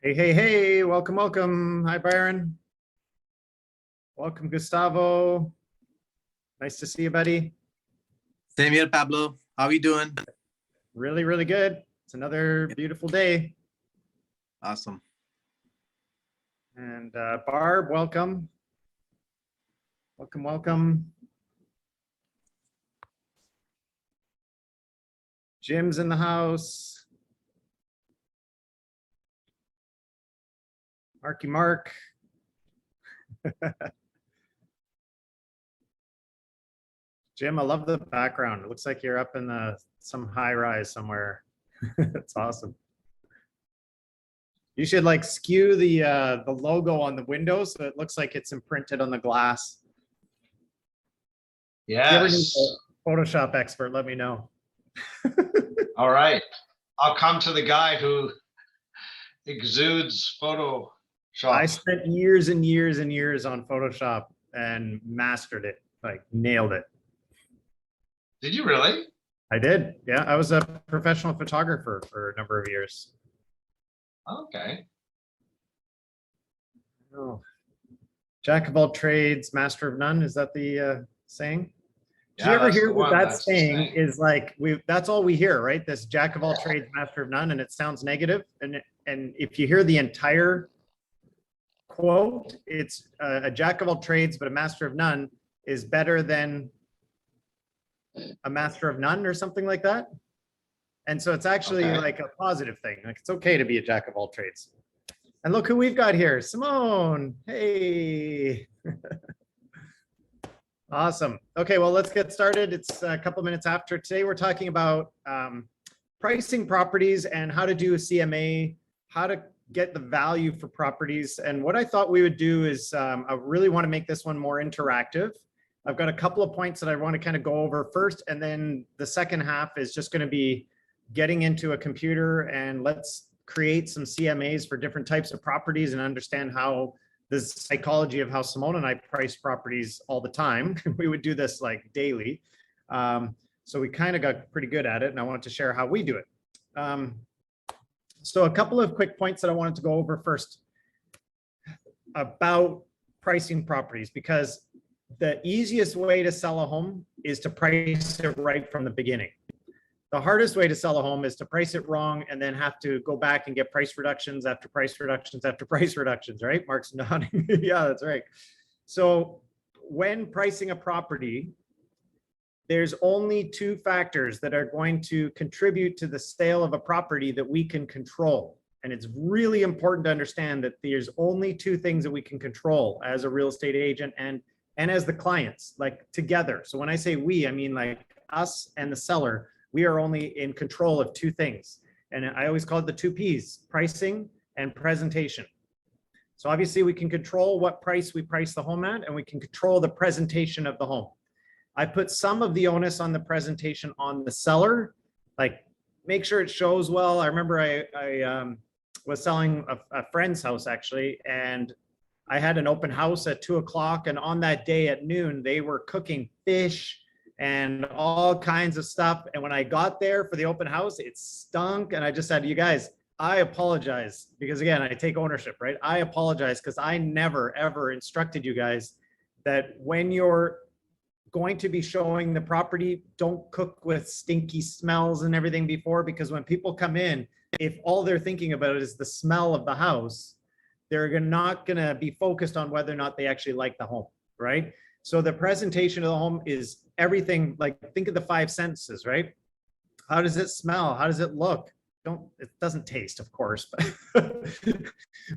Hey, hey, hey, welcome, welcome. Hi, Byron. Welcome, Gustavo. Nice to see you, buddy. Same here, Pablo. How are you doing? Really, really good. It's another beautiful day. Awesome. And Barb, welcome. Welcome, welcome. Jim's in the house. Marky Mark. Jim, I love the background. It looks like you're up in some high rise somewhere. It's awesome. You should like skew the logo on the window so it looks like it's imprinted on the glass. If you ever need Yes. a Photoshop expert, let me know. All right. I'll come to the guy who exudes Photoshop. I spent years and years and years on Photoshop and mastered it, like nailed it. Did you really? I did. Yeah, I was a professional photographer for a number of years. Okay. Oh. Jack of all trades, master of none. Is that the saying? Did you ever that's hear the what one. that That's the saying saying. is like? That's all we hear, right? This jack of all trades, master of none, and it sounds negative. And if you hear the entire quote, it's a jack of all trades, but a master of none is better than a master of none or something like that. And so it's actually Okay. like a positive thing. Like it's okay to be a jack of all trades. And look who we've got here, Simone. Hey. Awesome. Okay, well, let's get started. It's a couple minutes after. Today we're talking about pricing properties and how to do a CMA, how to get the value for properties. And what I thought we would do is I really want to make this one more interactive. I've got a couple of points that I want to kind of go over first, and then the second half is just going to be getting into a computer and let's create some CMAs for different types of properties and understand how the psychology of how Simone and I price properties all the time. We would do this like daily. So we kind of got pretty good at it, and I wanted to share how we do it. So a couple of quick points that I wanted to go over first about pricing properties, because the easiest way to sell a home is to price it right from the beginning. The hardest way to sell a home is to price it wrong and then have to go back and get price reductions after price reductions after price reductions, right? Mark's nodding. Yeah, that's right. So when pricing a property, there's only two factors that are going to contribute to the sale of a property that we can control. And it's really important to understand that there's only two things that we can control as a real estate agent and as the clients, like together. So when I say we, I mean like us and the seller. We are only in control of two things. And I always call it the two P's, pricing and presentation. So obviously we can control what price we price the home at, and we can control the presentation of the home. I put some of the onus on the presentation on the seller, like make sure it shows well. I remember I was selling a friend's house actually, and I had an open house at 2 o'clock, and on that day at noon, they were cooking fish and all kinds of stuff. And when I got there for the open house, it stunk. And I just said, you guys, I apologize, because again, I take ownership, right? I apologize because I never, ever instructed you guys that when you're going to be showing the property, don't cook with stinky smells and everything before, because when people come in, if all they're thinking about is the smell of the house, they're not going to be focused on whether or not they actually like the home, right? So the presentation of the home is everything. Like think of the 5 senses, right? How does it smell? How does it look? It doesn't taste, of course,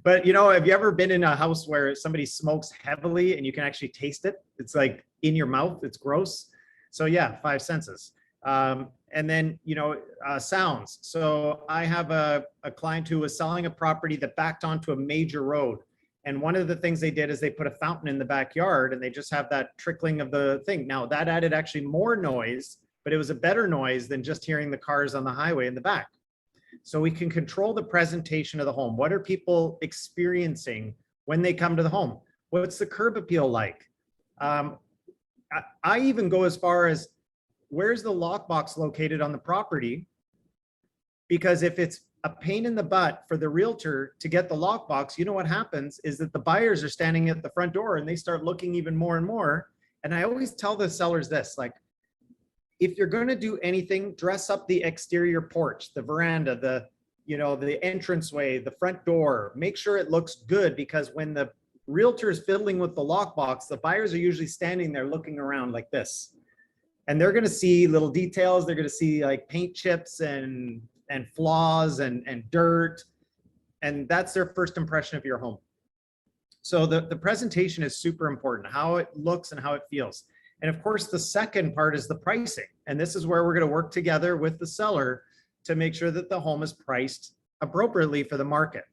but you know, have you ever been in a house where somebody smokes heavily and you can actually taste it? It's like in your mouth, it's gross. So yeah, 5 senses. And then, you know, sounds. So I have a client who was selling a property that backed onto a major road. And one of the things they did is they put a fountain in the backyard, and they just have that trickling of the thing. Now that added actually more noise, but it was a better noise than just hearing the cars on the highway in the back. So we can control the presentation of the home. What are people experiencing when they come to the home? What's the curb appeal like? I even go as far as, where's the lockbox located on the property? Because if it's a pain in the butt for the realtor to get the lockbox, you know what happens is that the buyers are standing at the front door and they start looking even more and more. And I always tell the sellers this, like, if you're going to do anything, dress up the exterior porch, the veranda, the entranceway, the front door, make sure it looks good, because when the realtor is fiddling with the lockbox, the buyers are usually standing there looking around like this. And they're going to see little details. They're going to see like paint chips and flaws and dirt. And that's their first impression of your home. So the presentation is super important, how it looks and how it feels. And of course, the second part is the pricing. And this is where we're going to work together with the seller to make sure that the home is priced appropriately for the market.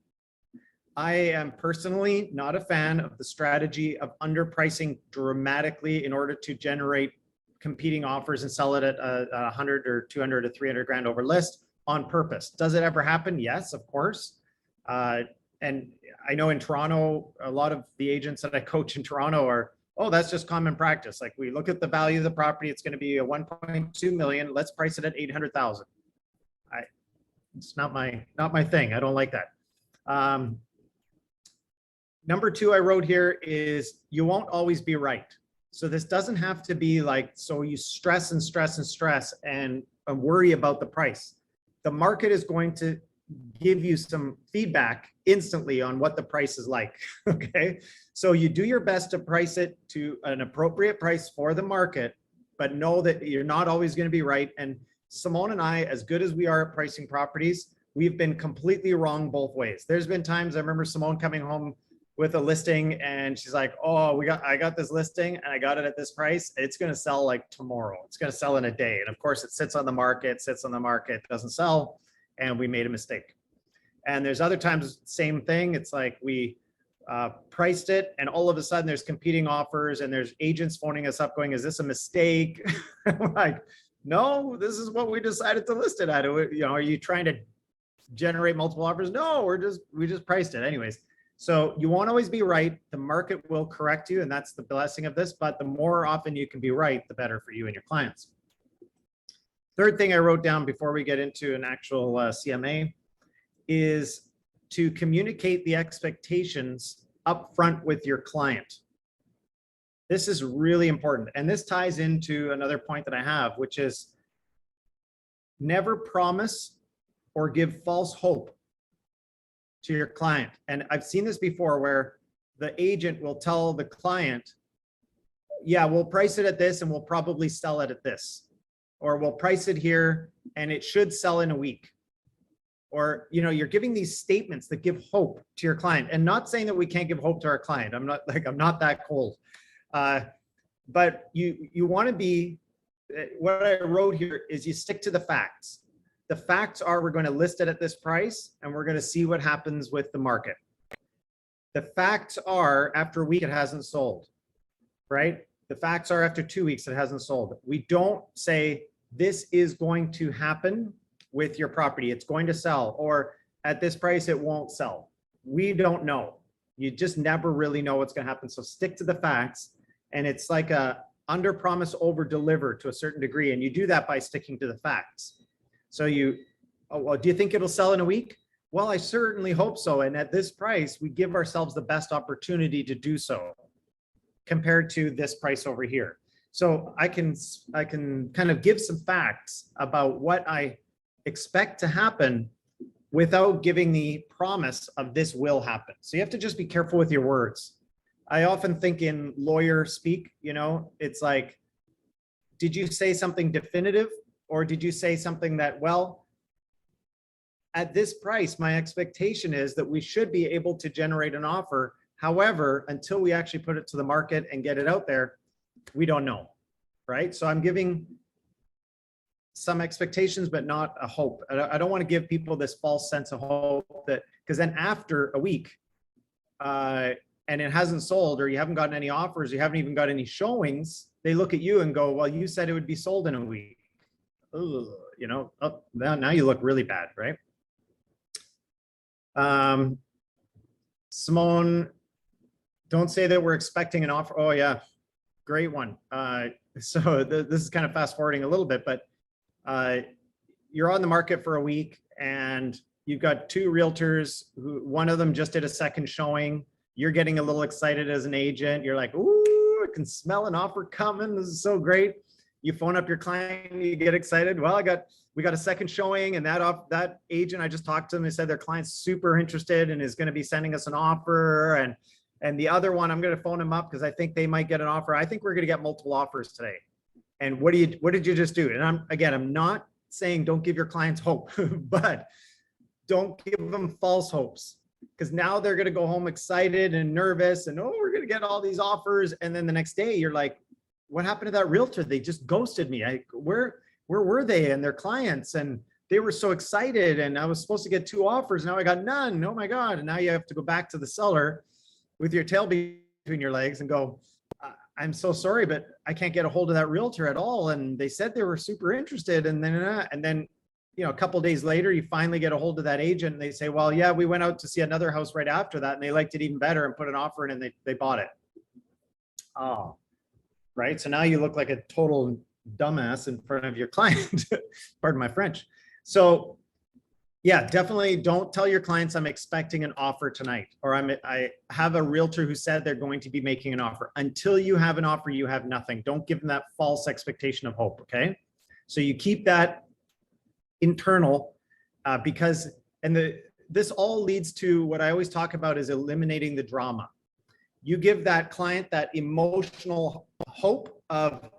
I am personally not a fan of the strategy of underpricing dramatically in order to generate competing offers and sell it at 100 or 200 or 300 grand over list on purpose. Does it ever happen? Yes, of course. And I know in Toronto, a lot of the agents that I coach in Toronto are, oh, that's just common practice. Like, we look at the value of the property, it's going to be a 1.2 million. Let's price it at 800,000. It's not my thing. I don't like that. Number two I wrote here is you won't always be right. So this doesn't have to be like, so you stress and stress and stress and worry about the price. The market is going to give you some feedback instantly on what the price is like. Okay. So you do your best to price it to an appropriate price for the market, but know that you're not always going to be right. And Simone and I, as good as we are at pricing properties, we've been completely wrong both ways. There's been times I remember Simone coming home with a listing and she's like, oh, I got this listing and I got it at this price. It's going to sell like tomorrow. It's going to sell in a day. And of course it sits on the market, doesn't sell. And we made a mistake. And there's other times, same thing. It's like we priced it and all of a sudden there's competing offers and there's agents phoning us up going, is this a mistake? We're like, no, this is what we decided to list it at. Are you trying to generate multiple offers? No, we just priced it anyways. So you won't always be right. The market will correct you, and that's the blessing of this, but the more often you can be right, the better for you and your clients. Third thing I wrote down before we get into an actual CMA is to communicate the expectations up front with your client. This is really important. And this ties into another point that I have, which is never promise or give false hope to your client. And I've seen this before where the agent will tell the client, yeah, we'll price it at this and we'll probably sell it at this, or we'll price it here and it should sell in a week. Or, you're giving these statements that give hope to your client, and not saying that we can't give hope to our client. I'm not that cold. But you want to be, what I wrote here is you stick to the facts. The facts are we're going to list it at this price and we're going to see what happens with the market. The facts are after a week it hasn't sold, right? The facts are after 2 weeks it hasn't sold. We don't say this is going to happen with your property. It's going to sell, or at this price it won't sell. We don't know. You just never really know what's going to happen. So stick to the facts. And it's like a under promise, over deliver to a certain degree. And you do that by sticking to the facts. So well, do you think it'll sell in a week? Well, I certainly hope so. And at this price, we give ourselves the best opportunity to do so compared to this price over here. So I can kind of give some facts about what I expect to happen without giving the promise of this will happen. So you have to just be careful with your words. I often think in lawyer speak, it's like, did you say something definitive? Or did you say something that, well, at this price, my expectation is that we should be able to generate an offer. However, until we actually put it to the market and get it out there, we don't know, right? So I'm giving some expectations, but not a hope. I don't want to give people this false sense of hope that, because then after a week and it hasn't sold, or you haven't gotten any offers, you haven't even got any showings, they look at you and go, well, you said it would be sold in a week. Oh, now you look really bad, right? Simone, don't say that we're expecting an offer. Oh yeah, great one. So this is kind of fast forwarding a little bit, but you're on the market for a week and you've got two realtors who, one of them just did a second showing. You're getting a little excited as an agent. You're like, ooh, I can smell an offer coming. This is so great. You phone up your client, you get excited. Well, we got a second showing, and that agent, I just talked to them. They said their client's super interested and is going to be sending us an offer. And the other one, I'm going to phone him up because I think they might get an offer. I think we're going to get multiple offers today. And what did you just do? And I'm not saying don't give your clients hope, but don't give them false hopes, because now they're going to go home excited and nervous and, oh, we're going to get all these offers. And then the next day you're like, what happened to that realtor? They just ghosted me. Where were they and their clients? And they were so excited and I was supposed to get 2 offers. Now I got none. Oh my God. And now you have to go back to the seller with your tail between your legs and go, I'm so sorry, but I can't get a hold of that realtor at all. And they said they were super interested. And then, you know, a couple of days later, you finally get a hold of that agent and they say, well, yeah, we went out to see another house right after that and they liked it even better and put an offer in and they bought it. Oh, right. So now you look like a total dumbass in front of your client. Pardon my French. So yeah, definitely don't tell your clients I'm expecting an offer tonight, or I have a realtor who said they're going to be making an offer. Until you have an offer, you have nothing. Don't give them that false expectation of hope. Okay. So you keep that internal because, this all leads to what I always talk about is eliminating the drama. You give that client that emotional hope of,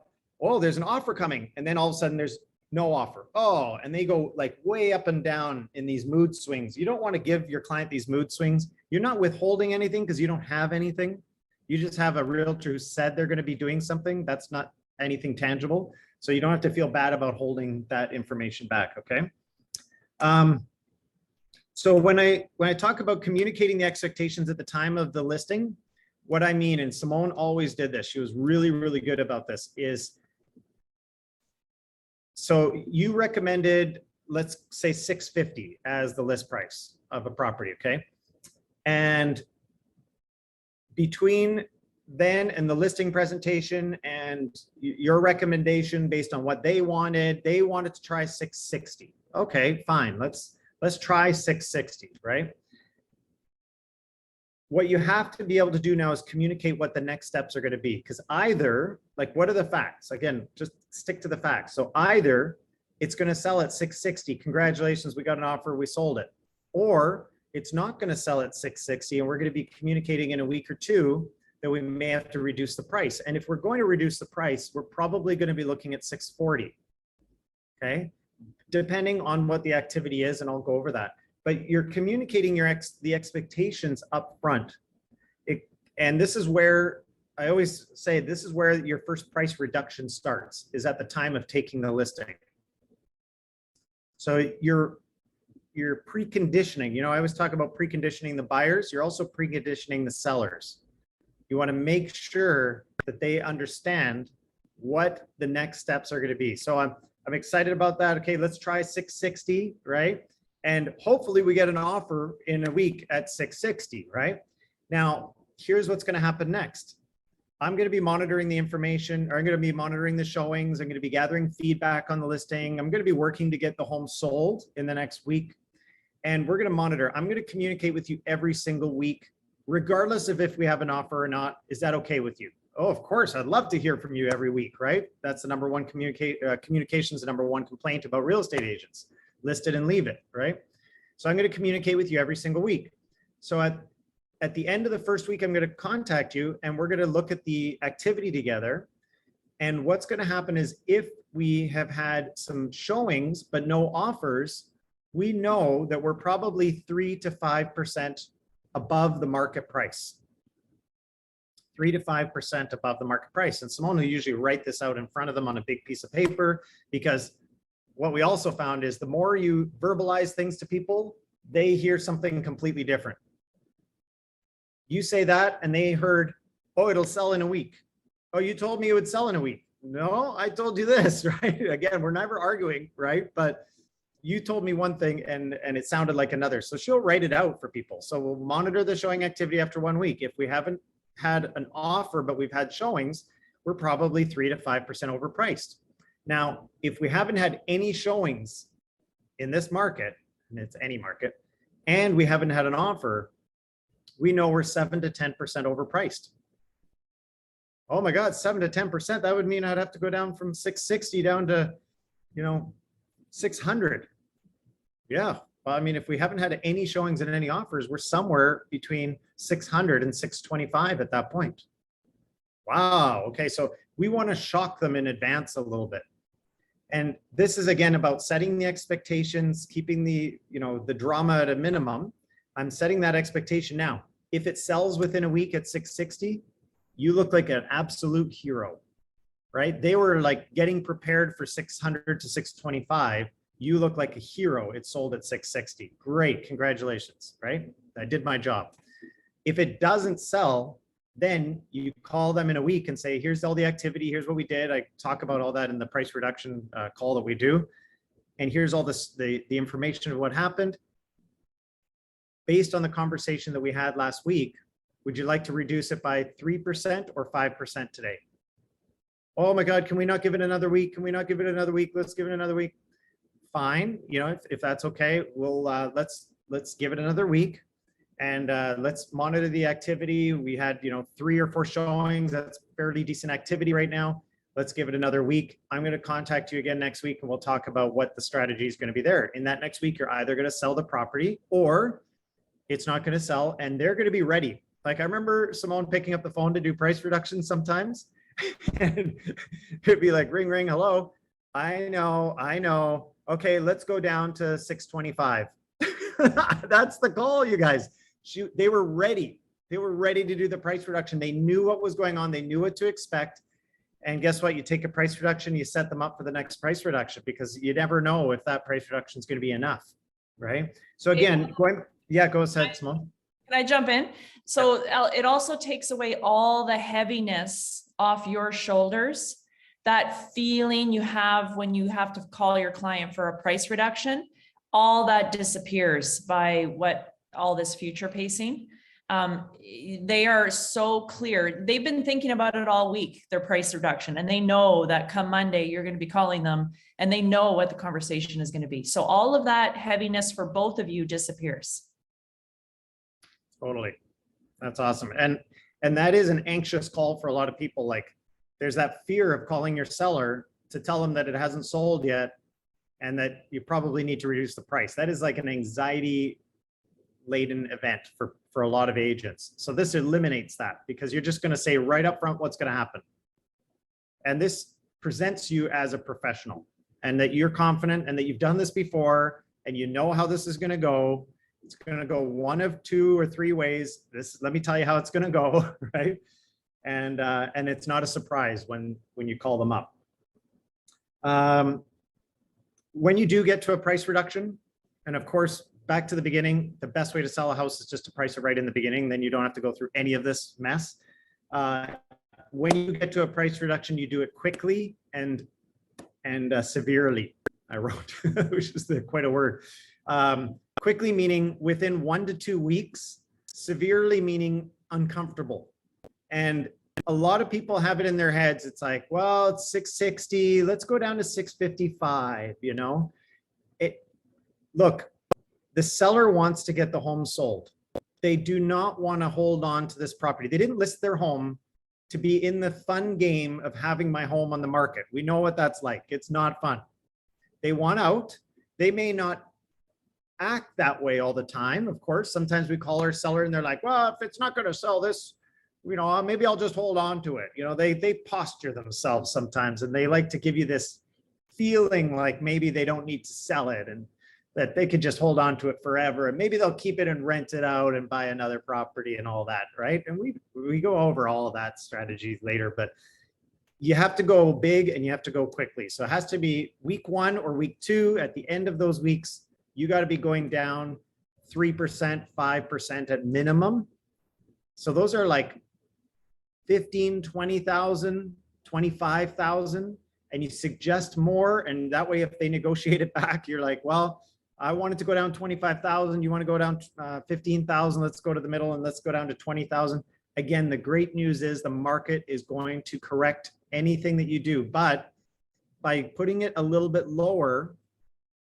oh, there's an offer coming. And then all of a sudden there's no offer. Oh, and they go like way up and down in these mood swings. You don't want to give your client these mood swings. You're not withholding anything because you don't have anything. You just have a realtor who said they're going to be doing something. That's not anything tangible. So you don't have to feel bad about holding that information back. Okay. So when I talk about communicating the expectations at the time of the listing, what I mean, and Simone always did this, she was really, really good about this, is so you recommended, let's say $650 as the list price of a property, okay? And between then and the listing presentation and your recommendation based on what they wanted to try 660. Okay, fine, let's try 660, right? What you have to be able to do now is communicate what the next steps are going to be, because either, like, what are the facts? Again, just stick to the facts. So either it's going to sell at 660, congratulations, we got an offer, we sold it, or it's not going to sell at 660 and we're going to be communicating in a week or two that we may have to reduce the price. And if we're going to reduce the price, we're probably going to be looking at 640, okay? Depending on what the activity is, and I'll go over that. But you're communicating the expectations up front. And this is where I always say, this is where your first price reduction starts, is at the time of taking the listing. So you're preconditioning, you know, I always talk about preconditioning the buyers. You're also preconditioning the sellers. You want to make sure that they understand what the next steps are going to be. So I'm excited about that. Okay, let's try 660, right? And hopefully we get an offer in a week at 660, right? Now, here's what's going to happen next. I'm going to be monitoring the information, or I'm going to be monitoring the showings. I'm going to be gathering feedback on the listing. I'm going to be working to get the home sold in the next week. And we're going to monitor. I'm going to communicate with you every single week, regardless of if we have an offer or not. Is that okay with you? Oh, of course. I'd love to hear from you every week, right? That's the number one communications, the number one complaint about real estate agents. List it and leave it, right? So I'm going to communicate with you every single week. So at the end of the first week, I'm going to contact you and we're going to look at the activity together. And what's going to happen is, if we have had some showings but no offers, we know that we're probably 3 to 5% above the market price. 3 to 5% above the market price. And Simone will usually write this out in front of them on a big piece of paper, because what we also found is the more you verbalize things to people, they hear something completely different. You say that and they heard, oh, it'll sell in a week. Oh, you told me it would sell in a week. No, I told you this, right? Again, we're never arguing, right? But you told me one thing and it sounded like another. So she'll write it out for people. So we'll monitor the showing activity after 1 week. If we haven't had an offer, but we've had showings, we're probably 3 to 5% overpriced. Now, if we haven't had any showings in this market, and it's any market, and we haven't had an offer, we know we're 7 to 10% overpriced. Oh my God, 7 to 10%. That would mean I'd have to go down from 660 down to, 600. Yeah. Well, I mean, if we haven't had any showings and any offers, we're somewhere between 600 and 625 at that point. Wow. Okay. So we want to shock them in advance a little bit. And this is again about setting the expectations, keeping the, the drama at a minimum. I'm setting that expectation now. If it sells within a week at 660, you look like an absolute hero, right? They were like getting prepared for 600 to 625. You look like a hero. It sold at 660. Great. Congratulations, right? I did my job. If it doesn't sell, then you call them in a week and say, here's all the activity. Here's what we did. I talk about all that in the price reduction call that we do. And here's all this, the information of what happened. Based on the conversation that we had last week, would you like to reduce it by 3% or 5% today? Oh my God, can we not give it another week? Can we not give it another week? Let's give it another week. Fine. If that's okay, we'll let's give it another week. And let's monitor the activity. We had, 3 or 4 showings. That's fairly decent activity right now. Let's give it another week. I'm going to contact you again next week and we'll talk about what the strategy is going to be there. In that next week, you're either going to sell the property or it's not going to sell and they're going to be ready. Like I remember Simone picking up the phone to do price reductions sometimes and it'd be like, ring, ring, hello. I know. Okay, let's go down to 625. That's the call, you guys. They were ready. They were ready to do the price reduction. They knew what was going on. They knew what to expect. And guess what? You take a price reduction, you set them up for the next price reduction because you never know if that price reduction is going to be enough, right? So again, go ahead, Simone. Can I jump in? So it also takes away all the heaviness off your shoulders. That feeling you have when you have to call your client for a price reduction, all that disappears by all this future pacing. They are so clear. They've been thinking about it all week, their price reduction, and they know that come Monday, you're going to be calling them and they know what the conversation is going to be. So all of that heaviness for both of you disappears. Totally. That's awesome. And that is an anxious call for a lot of people. Like there's that fear of calling your seller to tell them that it hasn't sold yet and that you probably need to reduce the price. That is like an anxiety laden event for a lot of agents. So this eliminates that because you're just going to say right up front what's going to happen. And this presents you as a professional and that you're confident and that you've done this before and you know how this is going to go. It's going to go one of 2 or 3 ways. Let me tell you how it's going to go, right? And it's not a surprise when you call them up. When you do get to a price reduction, and of course, back to the beginning, the best way to sell a house is just to price it right in the beginning. Then you don't have to go through any of this mess. When you get to a price reduction, you do it quickly and severely. I wrote, which is quite a word. Quickly meaning within 1 to 2 weeks, severely meaning uncomfortable. And a lot of people have it in their heads. It's like, well, it's 660. Let's go down to 655. Look, the seller wants to get the home sold. They do not want to hold on to this property. They didn't list their home to be in the fun game of having my home on the market. We know what that's like. It's not fun. They want out. They may not act that way all the time. Of course, sometimes we call our seller and they're like, well, if it's not going to sell this, maybe I'll just hold on to it. They posture themselves sometimes and they like to give you this feeling like maybe they don't need to sell it and that they could just hold on to it forever. And maybe they'll keep it and rent it out and buy another property and all that, right? And we go over all of that strategy later, but you have to go big and you have to go quickly. So it has to be week 1 or week 2. At the end of those weeks, you got to be going down 3%, 5% at minimum. So those are like 15, 20,000, 25,000, and you suggest more. And that way, if they negotiate it back, you're like, well, I wanted to go down 25,000. You want to go down 15,000. Let's go to the middle and let's go down to 20,000. Again, the great news is the market is going to correct anything that you do, but by putting it a little bit lower,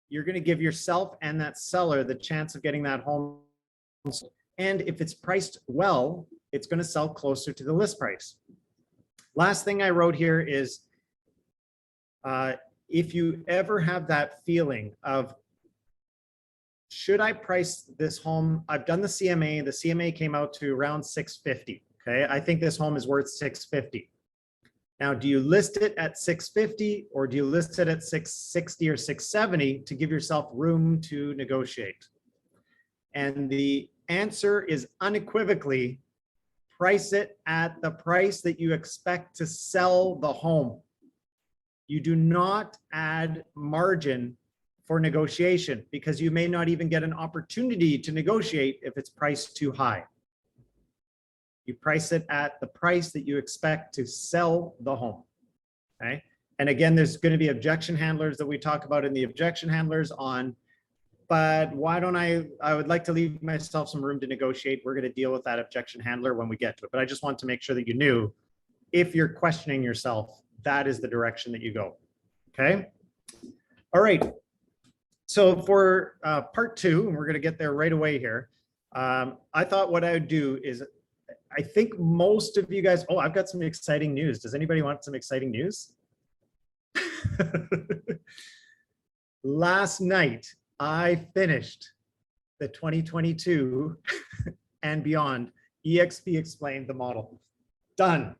you're going to give yourself and that seller the chance of getting that home. And if it's priced well, it's going to sell closer to the list price. Last thing I wrote here is, if you ever have that feeling of, should I price this home? I've done the CMA. The CMA came out to around 650. Okay. I think this home is worth 650. Now, do you list it at 650 or do you list it at 660 or 670 to give yourself room to negotiate? And the answer is unequivocally, price it at the price that you expect to sell the home. You do not add margin for negotiation because you may not even get an opportunity to negotiate if it's priced too high. You price it at the price that you expect to sell the home. Okay. And again, there's going to be objection handlers that we talk about in the objection handlers on, but why don't I would like to leave myself some room to negotiate. We're going to deal with that objection handler when we get to it. But I just want to make sure that you knew, if you're questioning yourself, that is the direction that you go. Okay. All right. So for part two, and we're going to get there right away here. I thought what I would do is, I think most of you guys, oh, I've got some exciting news. Does anybody want some exciting news? Last night, I finished the 2022 and beyond EXP Explained the model. Done.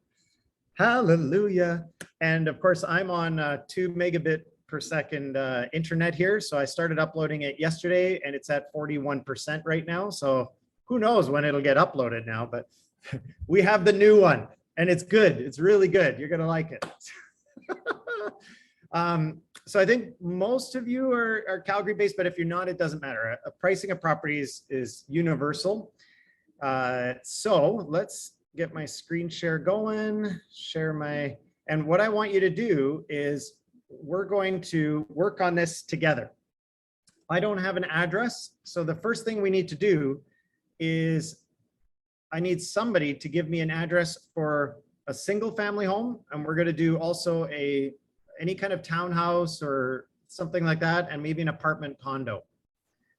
Hallelujah. And of course, I'm on 2 megabit per second internet here. So I started uploading it yesterday and it's at 41% right now. So who knows when it'll get uploaded now, but we have the new one and it's good. It's really good. You're going to like it. So I think most of you are Calgary based, but if you're not, it doesn't matter. Pricing of properties is universal. So let's get my screen share going, and what I want you to do is we're going to work on this together. I don't have an address. So the first thing we need to do is I need somebody to give me an address for a single family home. And we're going to do also any kind of townhouse or something like that, and maybe an apartment condo.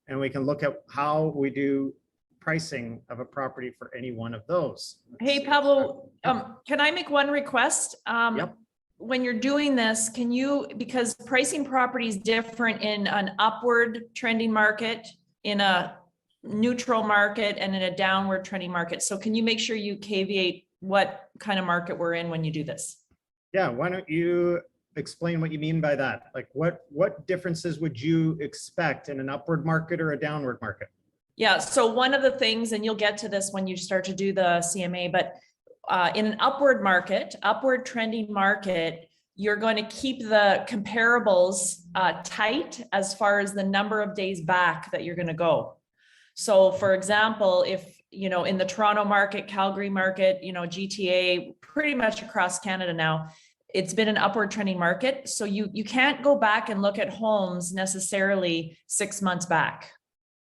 And we can look at how we do pricing of a property for any one of those. Hey, Pablo, can I make one request? Yep. When you're doing this, can you, because pricing property is different in an upward trending market, in a neutral market, and in a downward trending market. So can you make sure you caveat what kind of market we're in when you do this? Yeah, why don't you explain what you mean by that? Like what differences would you expect in an upward market or a downward market? Yeah, so one of the things, and you'll get to this when you start to do the CMA, but in an upward market, upward trending market, you're going to keep the comparables tight as far as the number of days back that you're going to go. So for example, if, you know, in the Toronto market, Calgary market, you know, GTA, pretty much across Canada now, it's been an upward trending market. So you can't go back and look at homes necessarily 6 months back.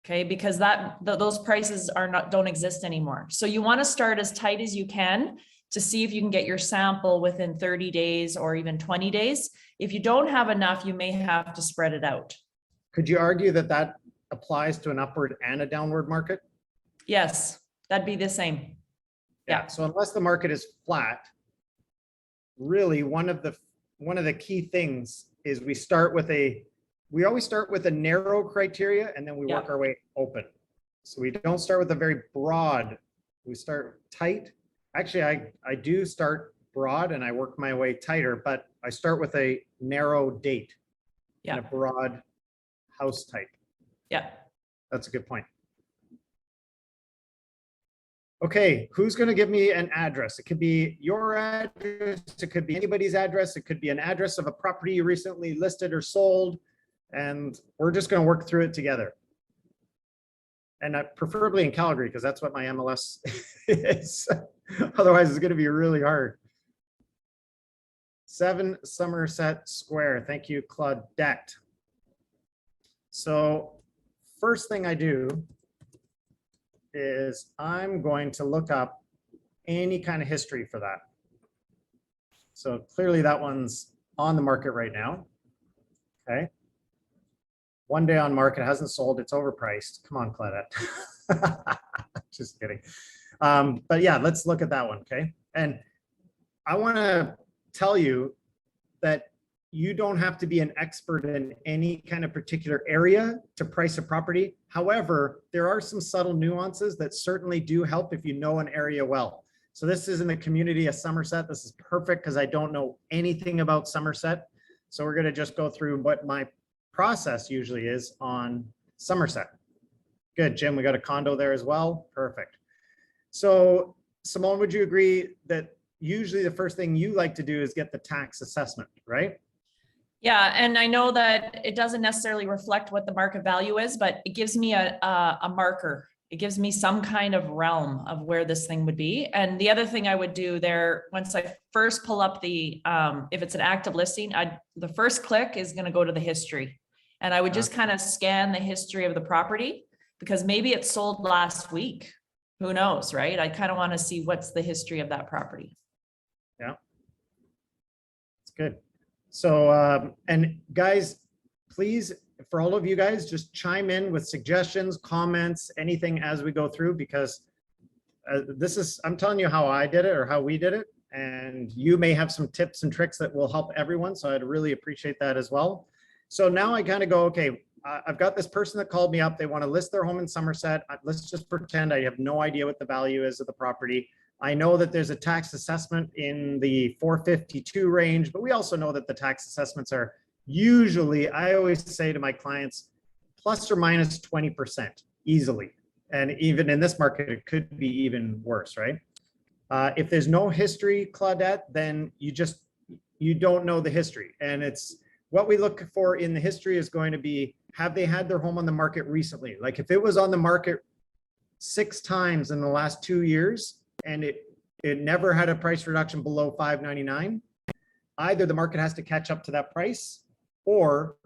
Okay, because those prices don't exist anymore. So you want to start as tight as you can to see if you can get your sample within 30 days or even 20 days. If you don't have enough, you may have to spread it out. Could you argue that that applies to an upward and a downward market? Yes, that'd be the same. Yeah. So unless the market is flat, really one of the key things is we always start with a narrow criteria and then we work our way open. So we don't start with a very broad, we start tight. Actually, I do start broad and I work my way tighter, but I start with a narrow date and a broad house type. Yeah. That's a good point. Okay, who's going to give me an address? It could be your address, it could be anybody's address, it could be an address of a property you recently listed or sold. And we're just going to work through it together. And preferably in Calgary, because that's what my MLS is. Otherwise, it's going to be really hard. 7 Somerset Square. Thank you, Claudette. So first thing I do is I'm going to look up any kind of history for that. So clearly that one's on the market right now. Okay. one day on market, hasn't sold, it's overpriced. Come on, Claudette. Just kidding. But yeah, let's look at that one, okay? And I want to tell you that you don't have to be an expert in any kind of particular area to price a property. However, there are some subtle nuances that certainly do help if you know an area well. So this is in the community of Somerset. This is perfect because I don't know anything about Somerset. So we're going to just go through what my process usually is on Somerset. Good, Jim, we got a condo there as well. Perfect. So Simone, would you agree that usually the first thing you like to do is get the tax assessment, right? Yeah, and I know that it doesn't necessarily reflect what the market value is, but it gives me a marker. It gives me some kind of realm of where this thing would be. And the other thing I would do there, once I first pull up the, if it's an active listing, the first click is going to go to the history. And I would just kind of scan the history of the property because maybe it sold last week. Who knows, right? I kind of want to see what's the history of that property. Yeah, it's good. So, and guys, please, for all of you guys, just chime in with suggestions, comments, anything as we go through, because this is, I'm telling you how I did it or how we did it. And you may have some tips and tricks that will help everyone. So I'd really appreciate that as well. So now I kind of go, okay, I've got this person that called me up. They want to list their home in Somerset. Let's just pretend I have no idea what the value is of the property. I know that there's a tax assessment in the 452 range, but we also know that the tax assessments are usually, I always say to my clients, plus or minus 20% easily. And even in this market, it could be even worse, right? If there's no history, Claudette, then you don't know the history. And it's what we look for in the history is going to be, have they had their home on the market recently? Like if it was on the market 6 times in the last 2 years, and it never had a price reduction below $599, either the market has to catch up to that price or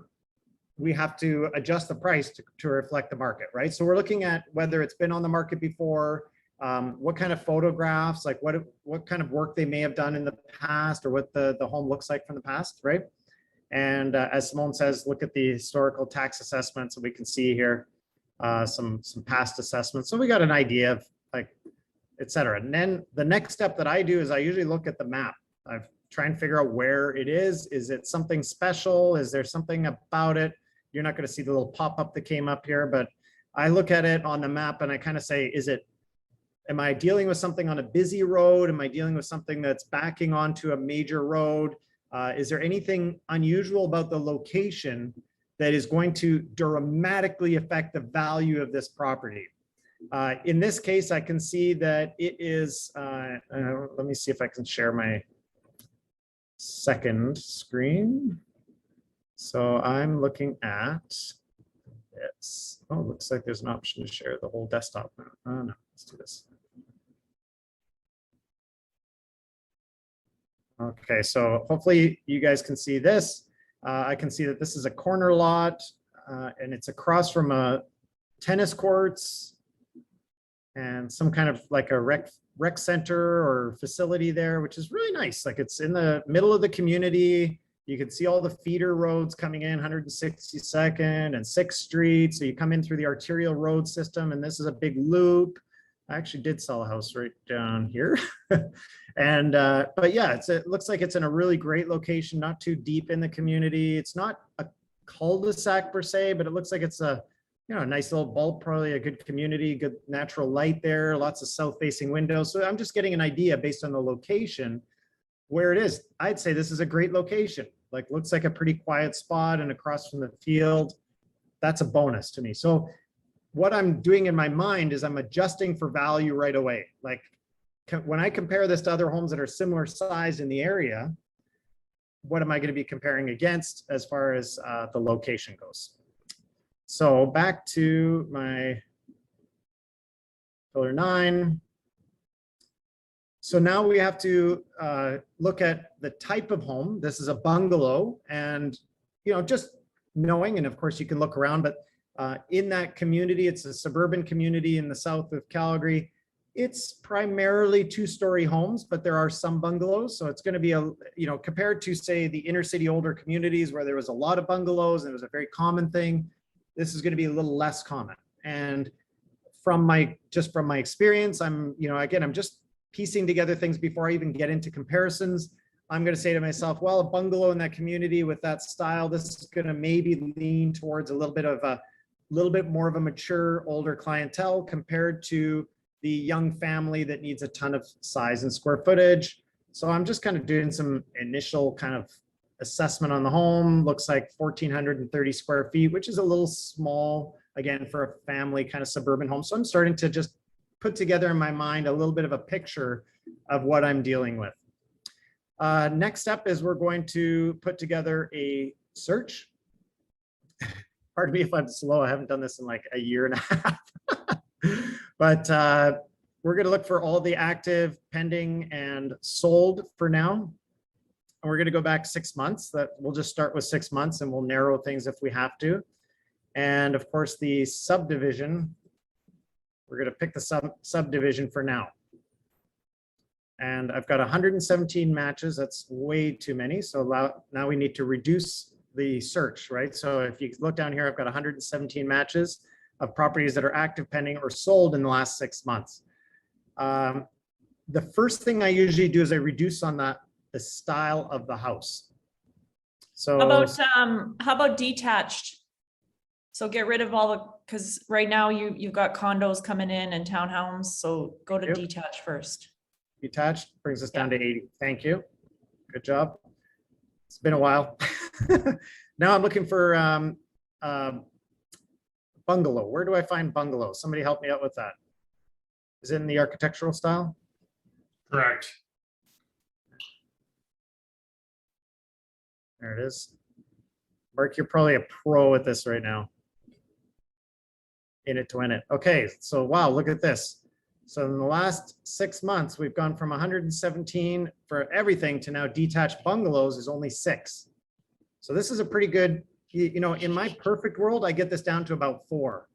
we have to adjust the price to reflect the market, right? So we're looking at whether it's been on the market before, what kind of photographs, like what kind of work they may have done in the past or what the home looks like from the past, right? And as Simone says, look at the historical tax assessments, and we can see here some past assessments. So we got an idea of like, et cetera. And then the next step that I do is I usually look at the map. I try and figure out where it is. Is it something special? Is there something about it? You're not going to see the little pop-up that came up here, but I look at it on the map and I kind of say, am I dealing with something on a busy road? Am I dealing with something that's backing onto a major road? Is there anything unusual about the location that is going to dramatically affect the value of this property? In this case, I can see that it is, let me see if I can share my second screen. So I'm looking at this. Oh, looks like there's an option to share the whole desktop now. Oh, no, let's do this. Okay, so hopefully you guys can see this. I can see that this is a corner lot and it's across from a tennis courts and some kind of like a rec center or facility there, which is really nice. Like it's in the middle of the community. You can see all the feeder roads coming in, 162nd and 6th Street. So you come in through the arterial road system, and this is a big loop. I actually did sell a house right down here. And, but yeah, it looks like it's in a really great location, not too deep in the community. It's not a cul-de-sac per se, but it looks like it's a, a nice little bulb, probably a good community, good natural light there, lots of south-facing windows. So I'm just getting an idea based on the location where it is. I'd say this is a great location. Like, looks like a pretty quiet spot and across from the field. That's a bonus to me. So what I'm doing in my mind is I'm adjusting for value right away. Like when I compare this to other homes that are similar size in the area, what am I going to be comparing against as far as the location goes? So back to my pillar 9. So now we have to look at the type of home. This is a bungalow, and just knowing, and of course you can look around, but in that community, it's a suburban community in the south of Calgary. It's primarily 2-story homes, but there are some bungalows. So it's going to be compared to say the inner city older communities where there was a lot of bungalows and it was a very common thing. this is going to be a little less common. And from my experience, I'm just piecing together things before I even get into comparisons. I'm going to say to myself, well, a bungalow in that community with that style, this is going to maybe lean towards a little bit more of a mature, older clientele compared to the young family that needs a ton of size and square footage. So I'm just kind of doing some initial kind of assessment on the home. Looks like 1,430 square feet, which is a little small, again, for a family kind of suburban home. So I'm starting to just put together in my mind a little bit of a picture of what I'm dealing with. Next step is we're going to put together a search. Pardon me if I'm slow. I haven't done this in like a year and a half. But we're going to look for all the active, pending, and sold for now. And we're going to go back 6 months. That we'll just start with 6 months, and we'll narrow things if we have to. And of course, the subdivision, we're going to pick the subdivision for now. And I've got 117 matches. That's way too many. So now we need to reduce the search, right? So if you look down here, I've got 117 matches of properties that are active, pending, or sold in the last 6 months. The first thing I usually do is I reduce on the style of the house. So how about detached? So get rid of all the, because right now you've got condos coming in and townhomes. So go to detached first. Detached brings us down to 80. Thank you. Good job. It's been a while. Now I'm looking for bungalow. Where do I find bungalow? Somebody help me out with that. Is it in the architectural style? Correct. There it is. Mark, you're probably a pro at this right now. In it to win it. Okay, so wow, look at this. So in the last 6 months, we've gone from 117 for everything to now detached bungalows is only 6. So this is a pretty good, in my perfect world, I get this down to about 4,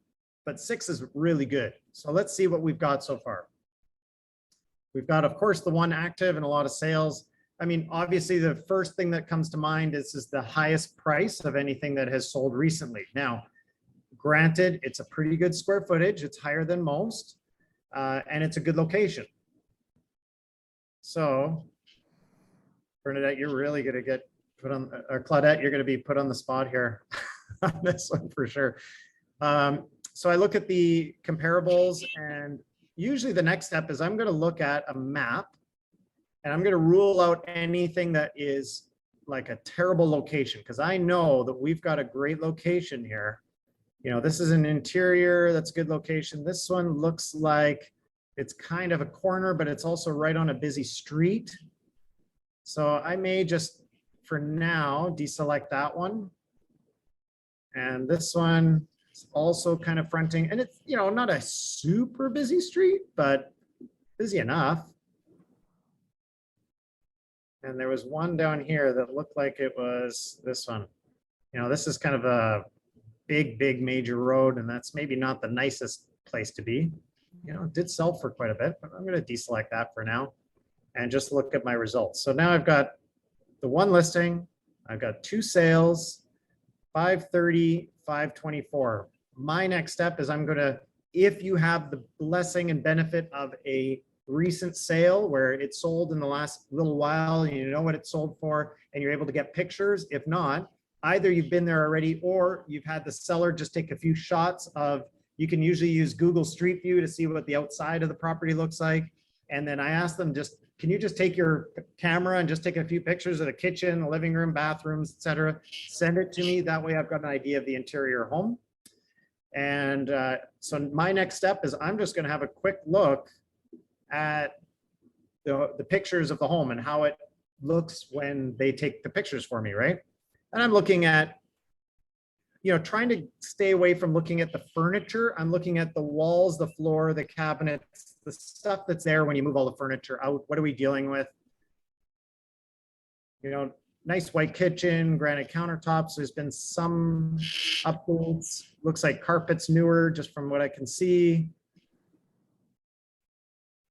but 6 is really good. So let's see what we've got so far. We've got, of course, the one active and a lot of sales. I mean, obviously the first thing that comes to mind is the highest price of anything that has sold recently. Now, granted, it's a pretty good square footage. It's higher than most. And it's a good location. So, Bernadette, you're really going to get put on, or Claudette, you're going to be put on the spot here on this one for sure. So I look at the comparables, and usually the next step is I'm going to look at a map, and I'm going to rule out anything that is like a terrible location, because I know that we've got a great location here. This is an interior, that's a good location. This one looks like it's kind of a corner, but it's also right on a busy street. So I may just, for now, deselect that one. And this one is also kind of fronting, and it's, not a super busy street, but busy enough. And there was one down here that looked like it was this one. This is kind of a big major road, and that's maybe not the nicest place to be. It did sell for quite a bit, but I'm going to deselect that for now and just look at my results. So now I've got the one listing, I've got 2 sales, 530, 524. My next step is I'm going to, if you have the blessing and benefit of a recent sale where it sold in the last little while, and you know what it sold for, and you're able to get pictures. If not, either you've been there already, or you've had the seller just take a few shots of, you can usually use Google Street View to see what the outside of the property looks like. And then I asked them, can you just take your camera and just take a few pictures of the kitchen, the living room, bathrooms, etc. Send it to me. That way I've got an idea of the interior home. And so my next step is I'm just going to have a quick look at the pictures of the home and how it looks when they take the pictures for me, right? And I'm looking at, trying to stay away from looking at the furniture. I'm looking at the walls, the floor, the cabinets, the stuff that's there when you move all the furniture out. What are we dealing with? Nice white kitchen, granite countertops. There's been some updates. Looks like carpet's newer, just from what I can see.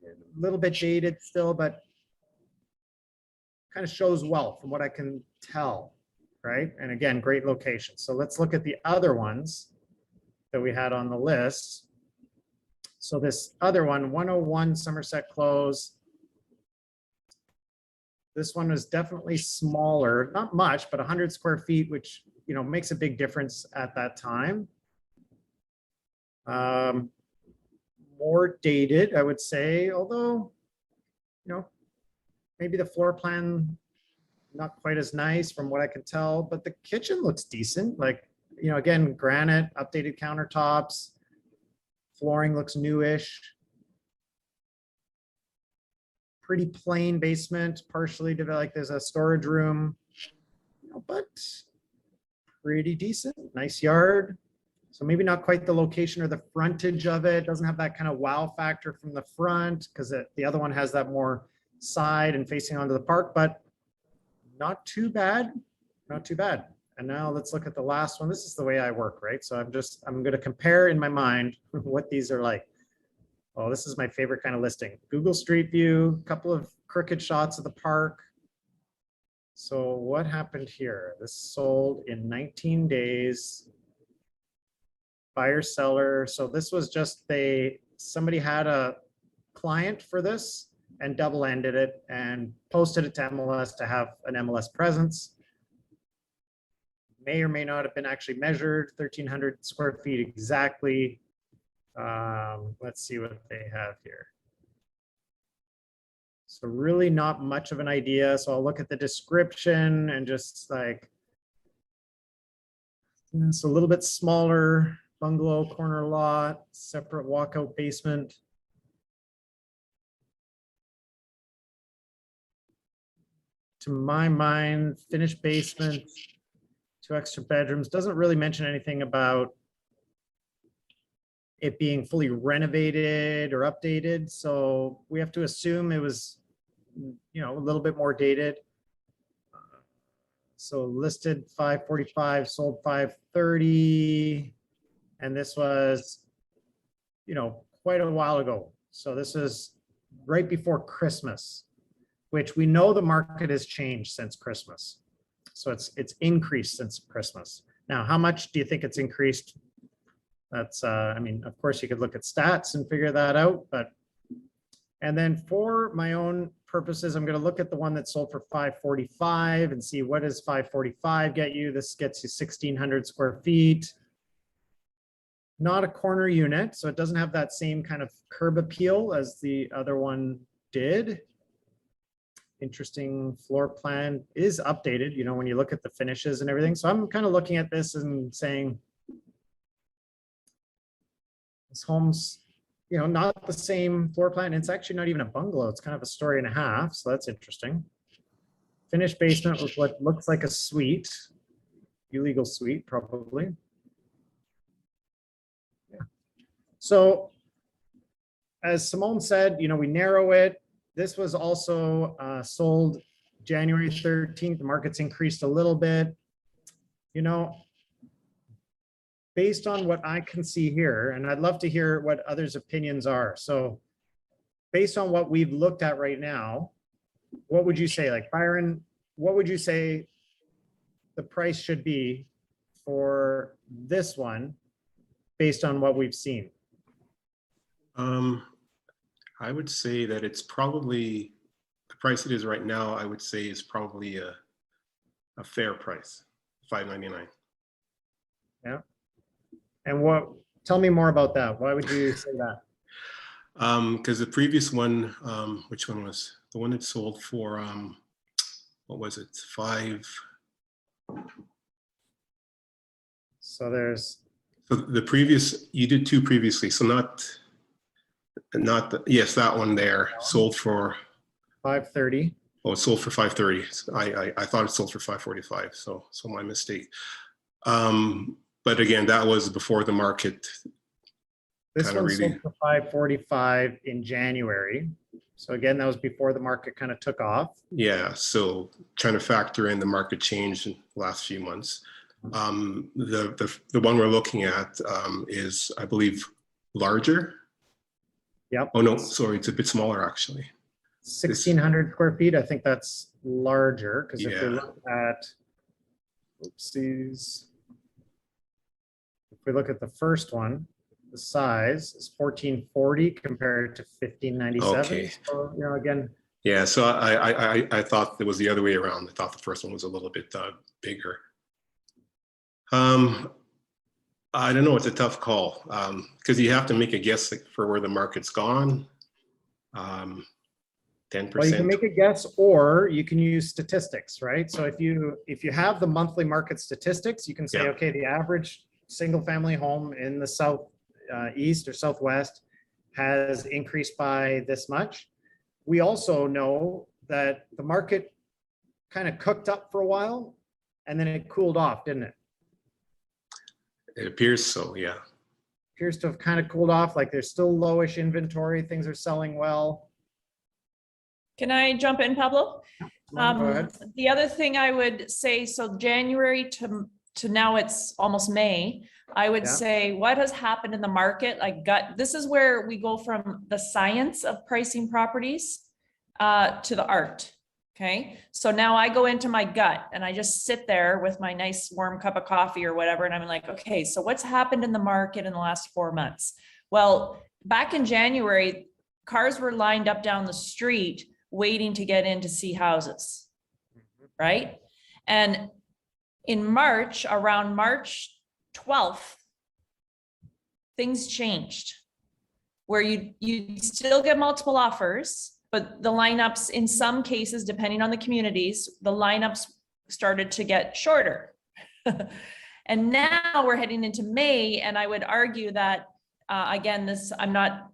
A little bit dated still, but kind of shows well from what I can tell. Right? And again, great location. So let's look at the other ones. that we had on the list. So this other one, 101 Somerset Close. This one was definitely smaller, not much, but 100 square feet, which, you know, makes a big difference at that time. More dated, I would say, although, you know, maybe the floor plan, not quite as nice from what I can tell, but the kitchen looks decent. Like, you know, again, granite, updated countertops, flooring looks newish. Pretty plain basement, partially developed, like there's a storage room, you know, but pretty decent, nice yard. So maybe not quite the location or the frontage of it. Doesn't have that kind of wow factor from the front because the other one has that more side and facing onto the park, but not too bad, not too bad. And now let's look at the last one. This is the way I work, right? So I'm going to compare in my mind what these are like. Oh, this is my favorite kind of listing. Google Street View, a couple of crooked shots of the park. So what happened here? This sold in 19 days. Buyer seller. So this was just somebody had a client for this and double-ended it and posted it to MLS to have an MLS presence. May or may not have been actually measured, 1,300 square feet exactly. Let's see what they have here. So really not much of an idea. So I'll look at the description and just like, it's a little bit smaller, bungalow corner lot, separate walkout basement. To my mind, finished basement, 2 extra bedrooms, doesn't really mention anything about it being fully renovated or updated. So we have to assume it was, you know, a little bit more dated. So listed 545, sold 530. And this was, you know, quite a while ago. So this is right before Christmas, which we know the market has changed since Christmas. So it's increased since Christmas. Now, how much do you think it's increased? That's, I mean, of course you could look at stats and figure that out, but, and then for my own purposes, I'm going to look at the one that sold for 545 and see what does 545 get you. This gets you 1,600 square feet. Not a corner unit, so it doesn't have that same kind of curb appeal as the other one did. Interesting floor plan, is updated, you know, when you look at the finishes and everything. So I'm kind of looking at this and saying, this home's, you know, not the same floor plan. It's actually not even a bungalow. It's kind of a story and a half. So that's interesting. Finished basement with what looks like a suite, illegal suite, probably. Yeah. So as Simone said, you know, we narrow it. This was also sold January 13th. The market's increased a little bit. You know, based on what I can see here, and I'd love to hear what others' opinions are. So based on what we've looked at right now, what would you say, like Byron, what would you say the price should be for this one based on what we've seen? I would say that it's probably, the price it is right now, I would say is probably a fair price, $599. Yeah. And what, tell me more about that. Why would you say that? Because the previous one, which one was the one that sold for, what was it? So there's, So the previous, you did 2 previously. So not the, yes, that one there sold for 530. Oh, it sold for 530. I thought it sold for 545. So my mistake. But again, that was before the market. This one really sold for 545 in January. So again, that was before the market kind of took off. Yeah. So trying to factor in the market change in the last few months. The one we're looking at is, I believe, larger. Yep. Oh no, sorry, it's a bit smaller actually. 1,600 square feet. I think that's larger because if we Yeah. look at, oopsies, if if we look at the first one, the size is 1440 compared to 1597. Okay. So, you know, again, Yeah, so I thought it was the other way around. I thought the first one was a little bit bigger. I don't know, it's a tough call because you have to make a guess for where the market's gone. 10%. well, you can make a guess, or you can use statistics, right? So if you have the monthly market statistics, you can say, Yeah. okay, the average single family home in the south east or southwest has increased by this much. We also know that the market kind of cooked up for a while and then it cooled off, didn't it? It appears so, yeah. Appears to have kind of cooled off, like there's still lowish inventory, things are selling well. Can I jump in, Pablo? Go ahead. The other thing I would say, so January to now it's almost May, I would Yeah. say what has happened in the market, like this is where we go from the science of pricing properties to the art. Okay, so now I go into my gut and I just sit there with my nice warm cup of coffee or whatever. And I'm like, okay, so what's happened in the market in the last 4 months? Well, back in January, cars were lined up down the street waiting to get in to see houses, right? And in March, around March 12th, things changed where you still get multiple offers, but the lineups in some cases, depending on the communities, the lineups started to get shorter. And now we're heading into May, and I would argue that, again, I'm not,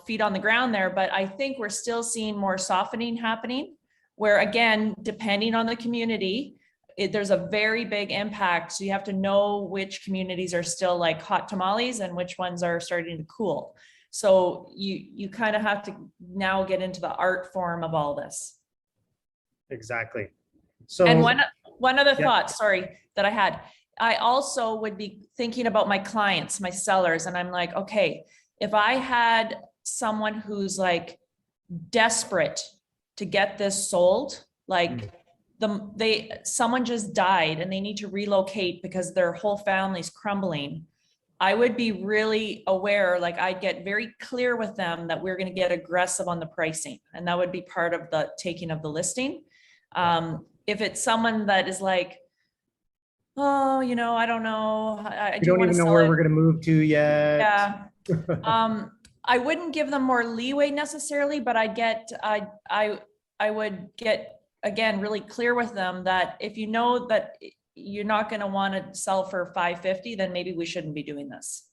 feet on the ground there, but I think we're still seeing more softening happening, where again, depending on the community, there's a very big impact. So you have to know which communities are still like hot tamales and which ones are starting to cool. So you kind of have to now get into the art form of all this. Exactly. So, And one other Yeah. thought, sorry, that I had. I also would be thinking about my clients, my sellers, and I'm like, okay, if I had someone who's like desperate to get this sold, like someone just died and they need to relocate because their whole family's crumbling, I would be really aware, like I'd get very clear with them that we're going to get aggressive on the pricing, and that would be part of the taking of the listing. If it's someone that is like, oh, I don't know, I we do don't want to even know sell where it. we're going to move to yet. Yeah. I wouldn't give them more leeway necessarily, but I would get, again, really clear with them that if you know that you're not going to want to sell for 550, then maybe we shouldn't be doing this.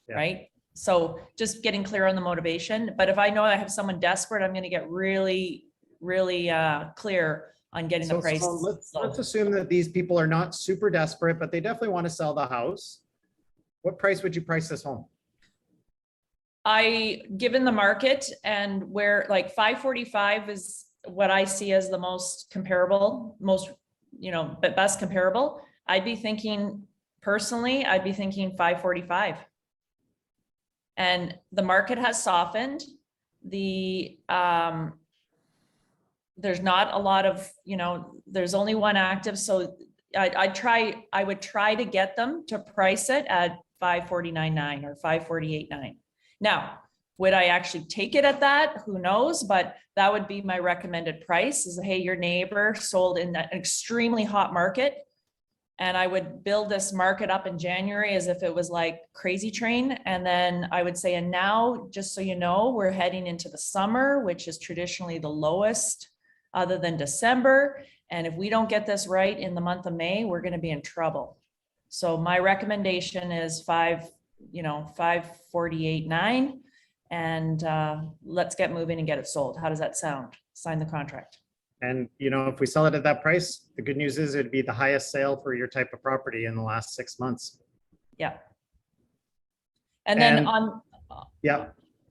Yeah. Right. So just getting clear on the motivation. But if I know I have someone desperate, I'm going to get really, really clear on getting the price. So let's assume that these people are not super desperate, but they definitely want to sell the house. What price would you price this home? Given the market and where like 545 is what I see as the most comparable, but best comparable, I'd be thinking 545. And the market has softened. There's not a lot of, there's only one active. So I would try to get them to price it at 549.9 or 548.9. Now, would I actually take it at that? Who knows? But that would be my recommended price is, hey, your neighbor sold in an extremely hot market. And I would build this market up in January as if it was like crazy train. And then I would say, and now, just so you know, we're heading into the summer, which is traditionally the lowest other than December. And if we don't get this right in the month of May, we're going to be in trouble. So my recommendation is 548.9, and let's get moving and get it sold. How does that sound? Sign the contract. And if we sell it at that price, the good news is it'd be the highest sale for your type of property in the last 6 months. Yeah. And then And-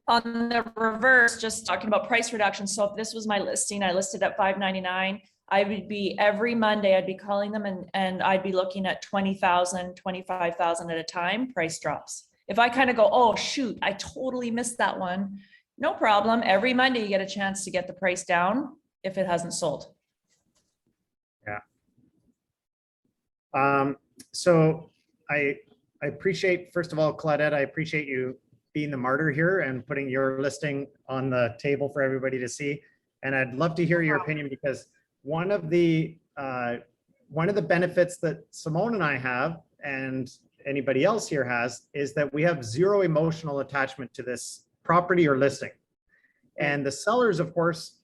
on the reverse, just talking about price reduction. So if this was my listing, I listed at 599. I would be every Monday, I'd be calling them and I'd be looking at 20,000, 25,000 at a time, price drops. If I kind of go, oh, shoot, I totally missed that one. No problem. Every Monday you get a chance to get the price down if it hasn't sold. So I I appreciate, first of all, Claudette, I appreciate you being the martyr here and putting your listing on the table for everybody to see. And I'd love to hear your opinion, because one of the benefits that Simone and I have, and anybody else here has, is that we have zero emotional attachment to this property or listing. And the sellers, of course,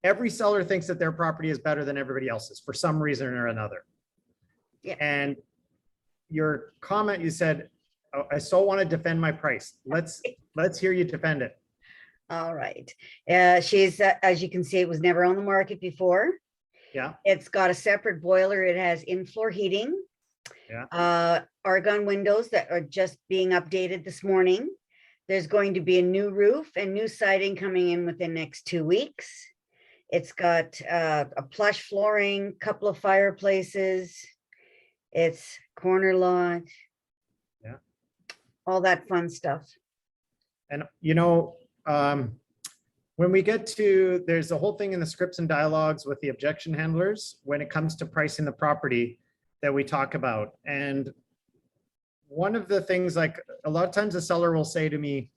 every seller thinks that their property is better than everybody else's for some reason or another. Yeah. And your comment, you said, "Oh, I so want to defend my price." Let's hear you defend it. All right. She's, as you can see, it was never on the market before. Yeah. It's got a separate boiler. It has in-floor heating. Yeah. Argon windows that are just being updated this morning. There's going to be a new roof and new siding coming in within the next 2 weeks. It's got a plush flooring, couple of fireplaces. It's corner lot. Yeah. All that fun stuff. And when we get to, there's a whole thing in the scripts and dialogues with the objection handlers when it comes to pricing the property that we talk about. And one of the things, like a lot of times the seller will say to me,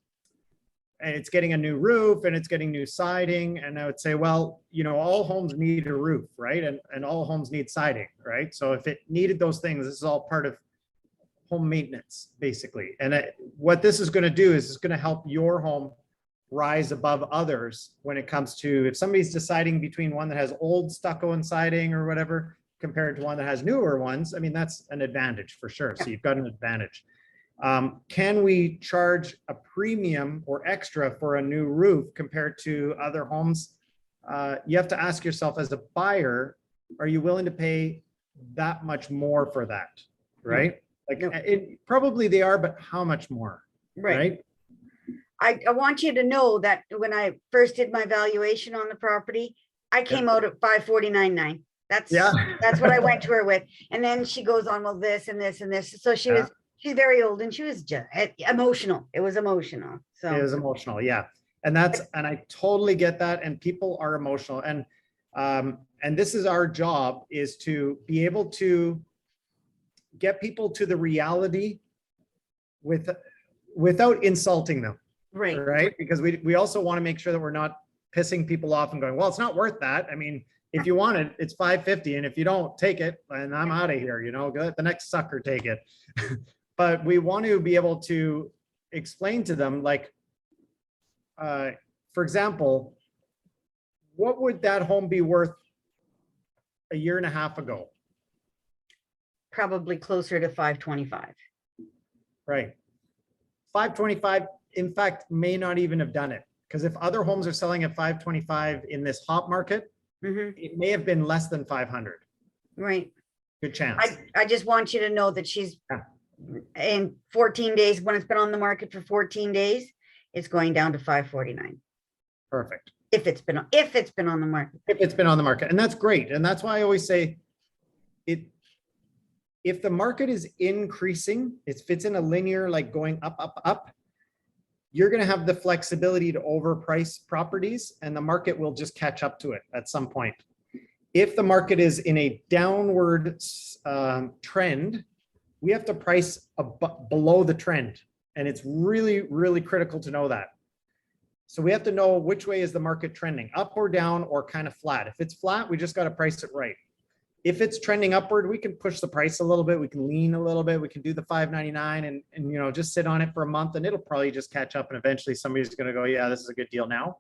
and it's getting a new roof and it's getting new siding. And I would say, well, all homes need a roof, right? And all homes need siding, right? So if it needed those things, this is all part of home maintenance, basically. And what this is going to do is it's going to help your home rise above others when it comes to, if somebody's deciding between one that has old stucco and siding or whatever, compared to one that has newer ones, I mean, that's an advantage for sure. So you've got an advantage. Can we charge a premium or extra for a new roof compared to other homes? You have to ask yourself, as a buyer, are you willing to pay that much more for that? Right? Like, probably they are, but how much more? Right? I want you to know that when I first did my valuation on the property, I came out at 549.9. That's what I went to her with. And then she goes on, well, this and this and this. So she's very old and she was just emotional. It was emotional. So it was emotional. Yeah. And I totally get that. And people are emotional. And this is our job, is to be able to get people to the reality without insulting them. Right. Because we also want to make sure that we're not pissing people off and going, well, it's not worth that. I mean, if you want it, it's $550. And if you don't, take it, and I'm out of here, let the next sucker take it. But we want to be able to explain to them, like, for example, what would that home be worth a year and a half ago? probably closer to 525. Right. 525, in fact, may not even have done it. Because if other homes are selling at 525 in this hot market, it may have been less than 500. Right. Good chance. I just want you to know that she's in 14 days, when it's been on the market for 14 days, it's going down to 549. Perfect. If it's been on the market. If it's been on the market. And that's great. And that's why I always say if the market is increasing, if it's in a linear, like going up, up, up, you're going to have the flexibility to overprice properties, and the market will just catch up to it at some point. If the market is in a downward trend, we have to price below the trend. And it's really, really critical to know that. So we have to know which way is the market trending, up or down, or kind of flat. If it's flat, we just got to price it right. If it's trending upward, we can push the price a little bit. We can lean a little bit. We can do the $5.99 and just sit on it for a month, and it'll probably just catch up. And eventually somebody's going to go, yeah, this is a good deal now.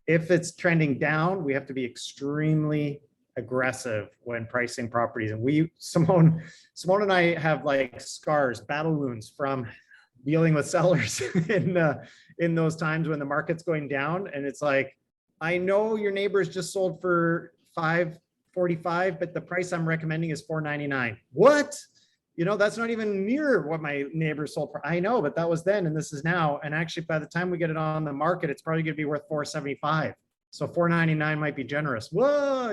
If it's trending down, we have to be extremely aggressive when pricing properties. And Simone and I have like scars, battle wounds from dealing with sellers in those times when the market's going down. And it's like, I know your neighbors just sold for $545, but the price I'm recommending is $499. What? That's not even near what my neighbors sold for. I know, but that was then and this is now. And actually, by the time we get it on the market, it's probably going to be worth $475. So $499 might be generous. Whoa,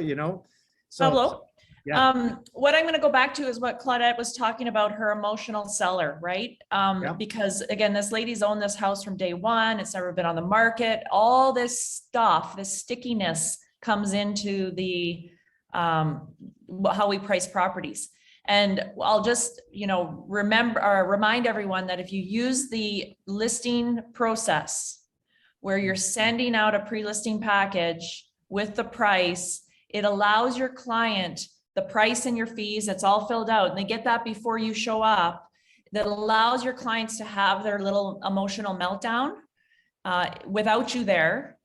So, Pablo, yeah. What I'm going to go back to is what Claudette was talking about, her emotional seller, right? Because again, this lady's owned this house from day one. It's never been on the market. All this stuff, this stickiness comes into the how we price properties. And I'll just, remember or remind everyone that if you use the listing process where you're sending out a pre-listing package with the price, it allows your client the price and your fees, it's all filled out, and they get that before you show up. That allows your clients to have their little emotional meltdown without you there.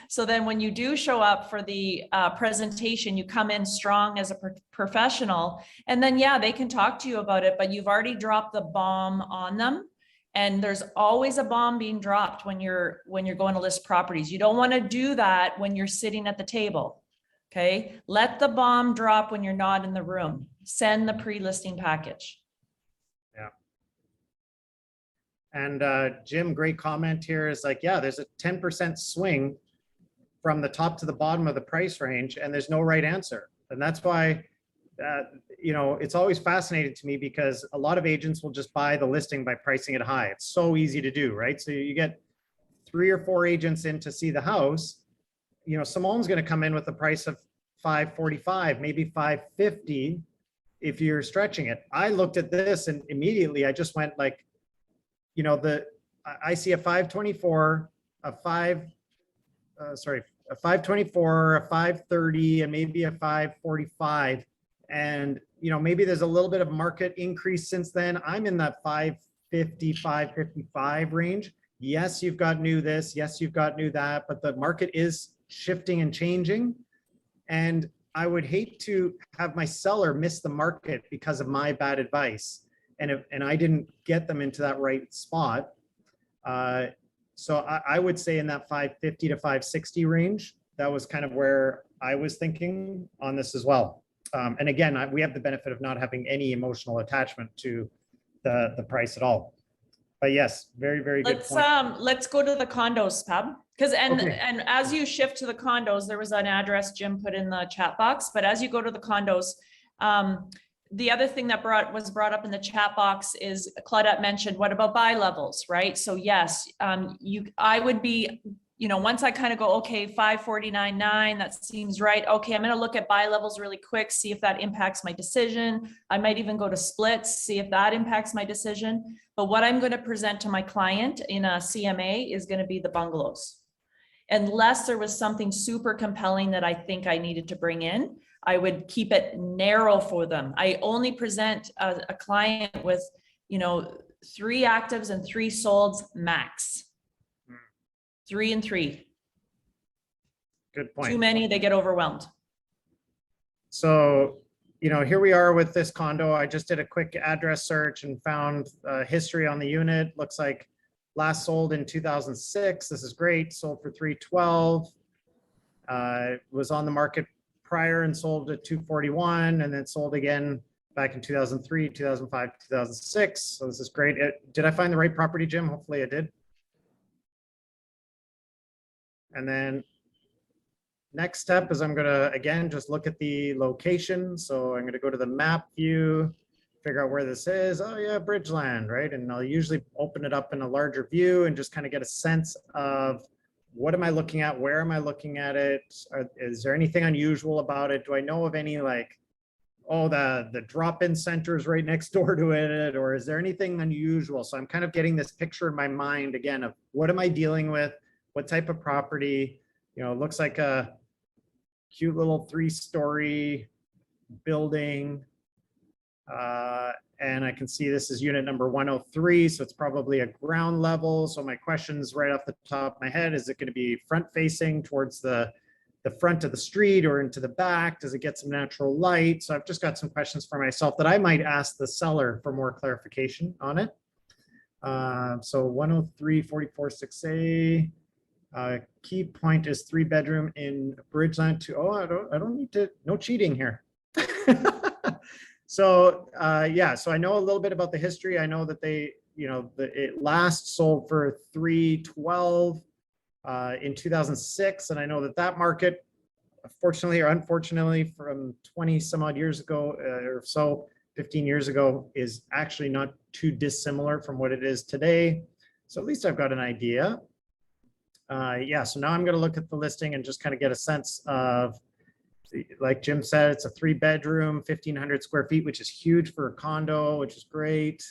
So then when you do show up for the presentation, you come in strong as a professional, and then, yeah, they can talk to you about it, but you've already dropped the bomb on them. And there's always a bomb being dropped when you're going to list properties. You don't want to do that when you're sitting at the table. Okay. Let the bomb drop when you're not in the room. Send the pre-listing package. Yeah. And Jim, great comment here is like, yeah, there's a 10% swing from the top to the bottom of the price range, and there's no right answer. And that's why, it's always fascinating to me, because a lot of agents will just buy the listing by pricing it high. It's so easy to do, right? So you get 3 or 4 agents in to see the house. Simone's going to come in with a price of $545, maybe $550 if you're stretching it. I looked at this and immediately I just went like, I see a 524, a 524, a 530, and maybe a 545. And, maybe there's a little bit of market increase since then. I'm in that 550, 555 range. Yes, you've got new this. Yes, you've got new that, but the market is shifting and changing. And I would hate to have my seller miss the market because of my bad advice. And I didn't get them into that right spot. So I would say in that 550 to 560 range, that was kind of where I was thinking on this as well. And again, we have the benefit of not having any emotional attachment to the price at all. But yes, very, very good point. Let's go to the condos, Pab. Okay. And as you shift to the condos, there was an address Jim put in the chat box, but as you go to the condos, the other thing that was brought up in the chat box is Claudette mentioned, what about buy levels, right? So yes, I would be, once I kind of go, okay, 549.9, that seems right. Okay, I'm going to look at buy levels really quick, see if that impacts my decision. I might even go to splits, see if that impacts my decision. But what I'm going to present to my client in a CMA is going to be the bungalows. Unless there was something super compelling that I think I needed to bring in, I would keep it narrow for them. I only present a client with, 3 actives and 3 solds max. 3 and 3. Good point. Too many, they get overwhelmed. So, here we are with this condo. I just did a quick address search and found history on the unit. Looks like last sold in 2006. This is great. Sold for $312. Was on the market prior and sold at $241, and then sold again back in 2003, 2005, 2006. So this is great. Did I find the right property, Jim? Hopefully I did. And then next step is I'm going to, again, just look at the location. So I'm going to go to the map view, figure out where this is. Oh yeah, Bridgeland, right? And I'll usually open it up in a larger view and just kind of get a sense of what am I looking at? Where am I looking at it? Is there anything unusual about it? Do I know of any like, oh, the drop-in center is right next door to it? Or is there anything unusual? So I'm kind of getting this picture in my mind again of what am I dealing with? What type of property? It looks like a cute little 3-story building. And I can see this is unit number 103. So it's probably a ground level. So my questions right off the top of my head, is it going to be front facing towards the front of the street or into the back? Does it get some natural light? So I've just got some questions for myself that I might ask the seller for more clarification on it. So 103, 44, 6A. Key point is 3-bedroom in Bridgeland to, I don't need to, no cheating here. So yeah, so I know a little bit about the history. I know that they, it last sold for $312 in 2006. And I know that market, fortunately or unfortunately, from 20 some odd years ago or so, 15 years ago, is actually not too dissimilar from what it is today. So at least I've got an idea. Yeah, so now I'm going to look at the listing and just kind of get a sense of, like Jim said, it's a 3-bedroom, 1,500 square feet, which is huge for a condo, which is great.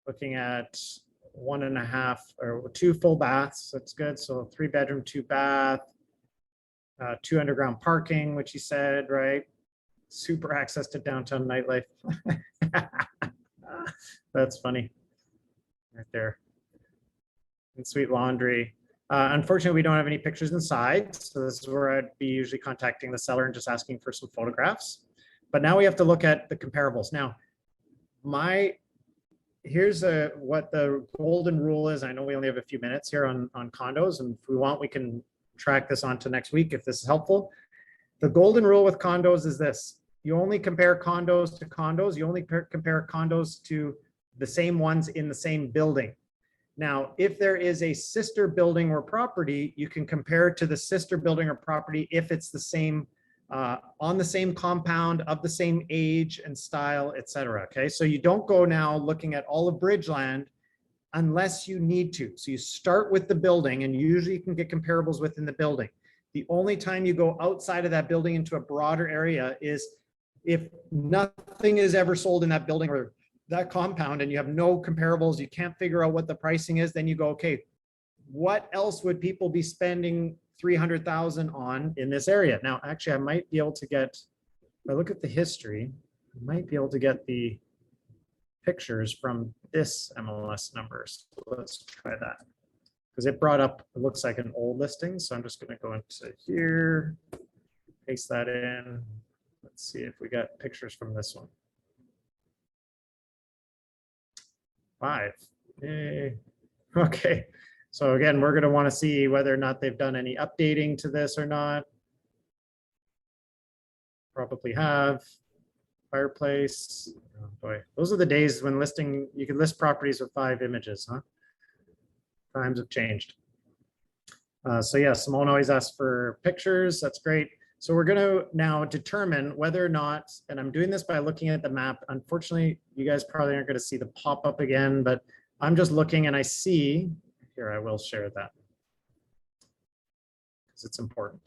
Looking at 1.5 or 2 full baths, that's good. So 3-bedroom, 2 bath, 2 underground parking, which he said, right? Super access to downtown nightlife. That's funny. Right there. And sweet laundry. Unfortunately, we don't have any pictures inside. So this is where I'd be usually contacting the seller and just asking for some photographs. But now we have to look at the comparables. Now, here's what the golden rule is. I know we only have a few minutes here on condos, and if we want, we can track this on to next week if this is helpful. The golden rule with condos is this: you only compare condos to condos. You only compare condos to the same ones in the same building. Now, if there is a sister building or property, you can compare it to the sister building or property if it's the same, on the same compound, of the same age and style, et cetera. Okay, so you don't go now looking at all of Bridgeland unless you need to. So you start with the building, and usually you can get comparables within the building. The only time you go outside of that building into a broader area is if nothing is ever sold in that building or that compound and you have no comparables, you can't figure out what the pricing is, then you go, okay, what else would people be spending 300,000 on in this area? Now, actually, I might be able to get, if I look at the history, I might be able to get the pictures from this MLS number. So let's try that. Because it brought up, it looks like an old listing. So I'm just going to go into here, paste that in. Let's see if we got pictures from this one. 5. Yay. Okay. So again, we're going to want to see whether or not they've done any updating to this or not. Probably have. Fireplace. Oh boy, those are the days when you could list properties with 5 images, huh? Times have changed. So yeah, Simone always asks for pictures. That's great. So we're going to now determine whether or not, and I'm doing this by looking at the map. Unfortunately, you guys probably aren't going to see the pop-up again, but I'm just looking and I see, here, I will share that because it's important.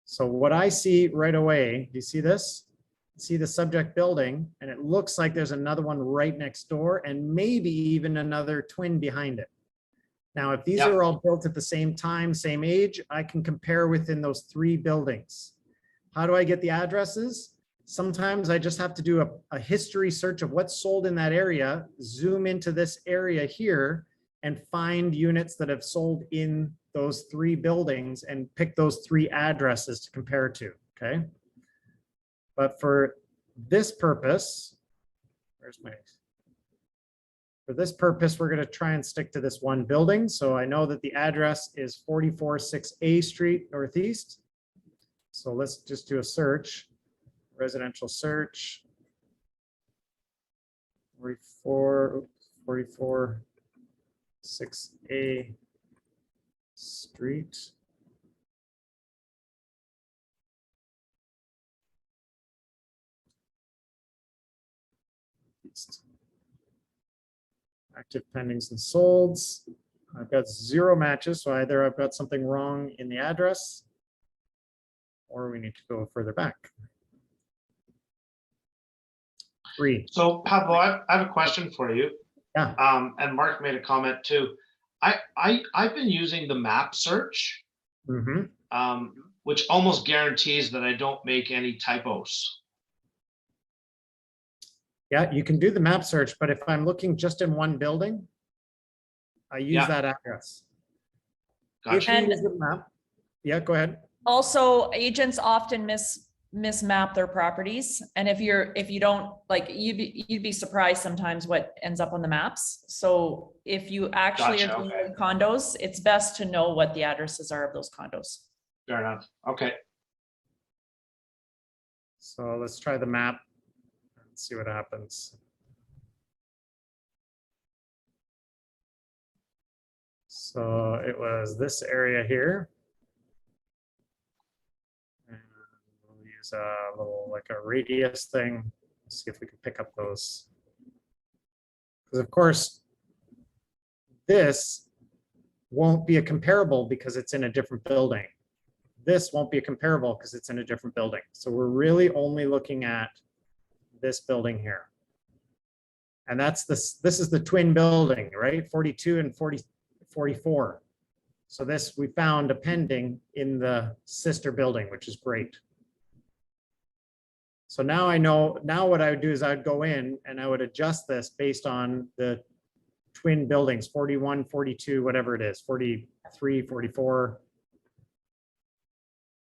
So what I see right away, do you see this? See the subject building, and it looks like there's another one right next door and maybe even another twin behind it. Now, if these are all built at the same time, same age, I can compare within those 3 buildings. How do I get the addresses? Sometimes I just have to do a history search of what's sold in that area, zoom into this area here, and find units that have sold in those 3 buildings and pick those 3 addresses to compare to, okay? But for this purpose, for this purpose, we're going to try and stick to this one building. So I know that the address is 446A Street Northeast. So let's just do a search, residential search. 446A Street. Active pendings and solds. I've got 0 matches, so either I've got something wrong in the address or we need to go further back. 3. So Pablo, I have a question for you. Yeah. And Mark made a comment too. I've been using the map search, which almost guarantees that I don't make any typos. Yeah, you can do the map search, but if I'm looking just in one building, I use that address. If Gotcha. you use the map, yeah, go ahead. Also, agents often mismap their properties. And if you don't, like, you'd be surprised sometimes what ends up on the maps. So if you actually Gotcha, are doing okay. condos, it's best to know what the addresses are of those condos. Fair enough. Okay. So let's try the map and see what happens. So it was this area here. And we'll use a little, like a radius thing. See if we can pick up those. Because of course, this won't be a comparable because it's in a different building. This won't be a comparable because it's in a different building. So we're really only looking at this building here. And that's this is the twin building, right? 42 and 44. So this we found a pending in the sister building, which is great. So now I know, now what I would do is I'd go in and I would adjust this based on the twin buildings, 41, 42, whatever it is, 43, 44.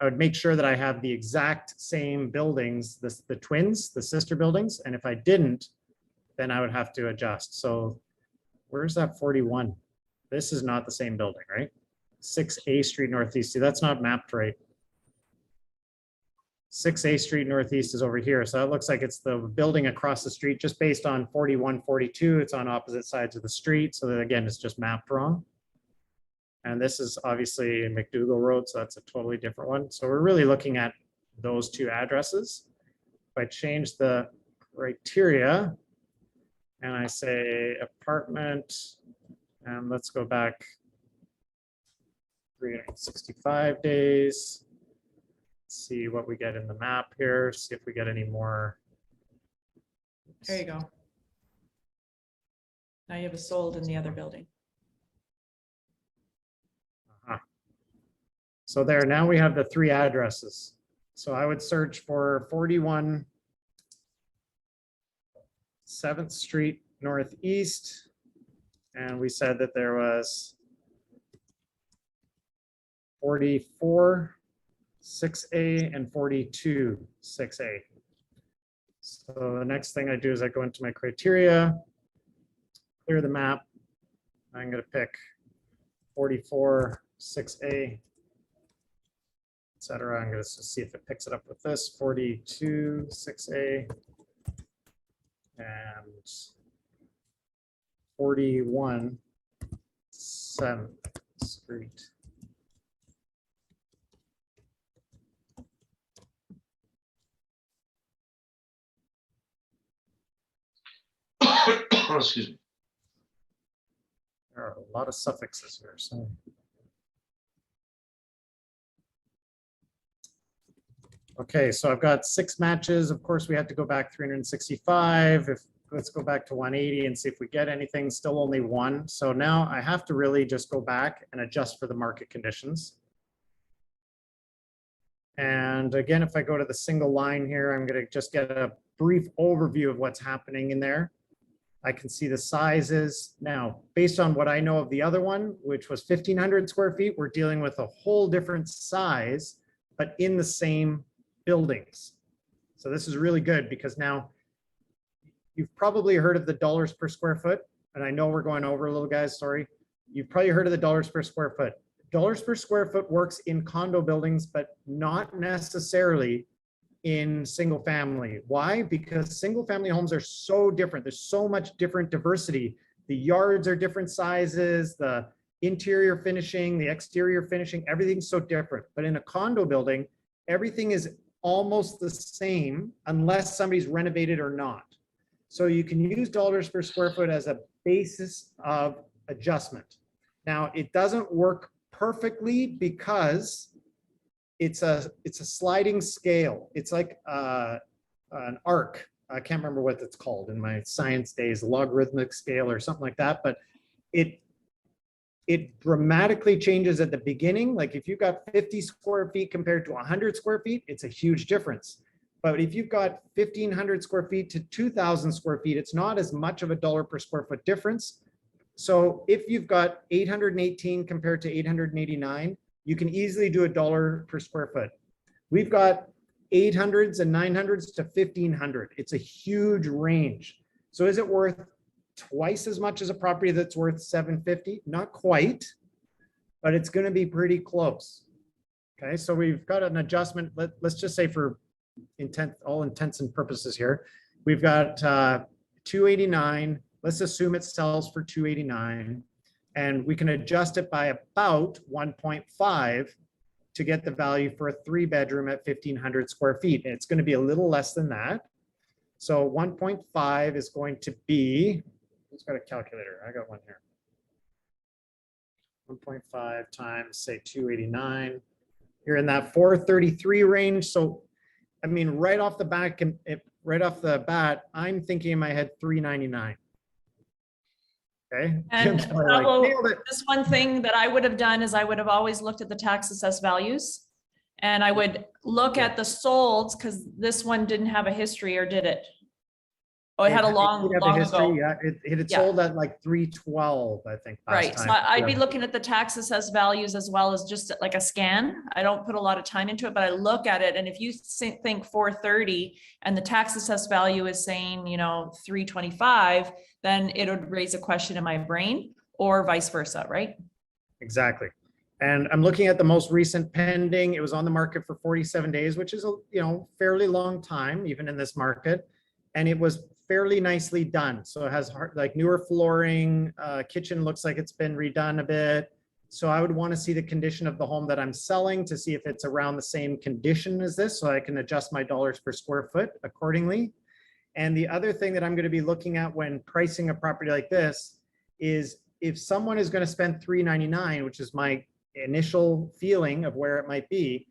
I would make sure that I have the exact same buildings, the twins, the sister buildings. And if I didn't, then I would have to adjust. So where's that 41? This is not the same building, right? 6A Street Northeast. See, that's not mapped right. 6A Street Northeast is over here. So it looks like it's the building across the street just based on 41, 42. It's on opposite sides of the street. So that again, it's just mapped wrong. And this is obviously McDougall Road. So that's a totally different one. So we're really looking at those two addresses. If I change the criteria and I say apartment, and let's go back 365 days. See what we get in the map here, see if we get any more. There you go. Now you have a sold in the other building. So there, now we have the three addresses. So I would search for 41 7th Street Northeast. And we said that there was 44 6A and 42 6A. So the next thing I do is I go into my criteria, clear the map. I'm going to pick 44 6A, etc. I'm going to see if it picks it up with this 42 6A and 41 7th Street. Excuse me. There are a lot of suffixes here. So okay, so I've got 6 matches. Of course, we had to go back 365. Let's go back to 180 and see if we get anything. Still only 1. So now I have to really just go back and adjust for the market conditions. And again, if I go to the single line here, I'm going to just get a brief overview of what's happening in there. I can see the sizes. Now, based on what I know of the other one, which was 1,500 square feet, we're dealing with a whole different size, but in the same buildings. So this is really good because now you've probably heard of the dollars per square foot. And I know we're going over a little, guys, sorry. You've probably heard of the dollars per square foot. Dollars per square foot works in condo buildings, but not necessarily in single family. Why? Because single family homes are so different. There's so much different diversity. The yards are different sizes, the interior finishing, the exterior finishing, everything's so different. But in a condo building, everything is almost the same unless somebody's renovated or not. So you can use dollars per square foot as a basis of adjustment. Now, it doesn't work perfectly because it's a sliding scale. It's like an arc. I can't remember what it's called in my science days, logarithmic scale or something like that. But it dramatically changes at the beginning. Like if you've got 50 square feet compared to 100 square feet, it's a huge difference. But if you've got 1,500 square feet to 2,000 square feet, it's not as much of a dollar per square foot difference. So if you've got 818 compared to 889, you can easily do $1 per square foot. We've got 800s and 900s to 1,500. It's a huge range. So is it worth twice as much as a property that's worth 750? Not quite, but it's going to be pretty close. Okay, so we've got an adjustment. Let's just say for all intents and purposes here, we've got 289. Let's assume it sells for 289. And we can adjust it by about 1.5 to get the value for a 3-bedroom at 1,500 square feet. And it's going to be a little less than that. So 1.5 is going to be, who's got a calculator? I got one here. 1.5 times, say 289. You're in that 433 range. So, I mean, right off the bat, I'm thinking in my head 399. Okay. And Jim's probably like, Pablo, nailed it. this one thing that I would have done is I would have always looked at the tax assessed values. And I would look at the solds, because this one didn't have a history, or did it? Oh, it had a did long have a history, ago. yeah. It had Yeah. sold at like 312, I think. last Right, so time. I'd be Yeah. looking at the tax assessed values as well as just like a scan. I don't put a lot of time into it, but I look at it, and if you think 430 and the tax assessed value is saying, 325, then it would raise a question in my brain, or vice versa, right? Exactly. And I'm looking at the most recent pending. It was on the market for 47 days, which is a fairly long time, even in this market. And it was fairly nicely done. So it has like newer flooring, kitchen looks like it's been redone a bit. So I would want to see the condition of the home that I'm selling to see if it's around the same condition as this, so I can adjust my dollars per square foot accordingly. And the other thing that I'm going to be looking at when pricing a property like this is if someone is going to spend $399, which is my initial feeling of where it might be,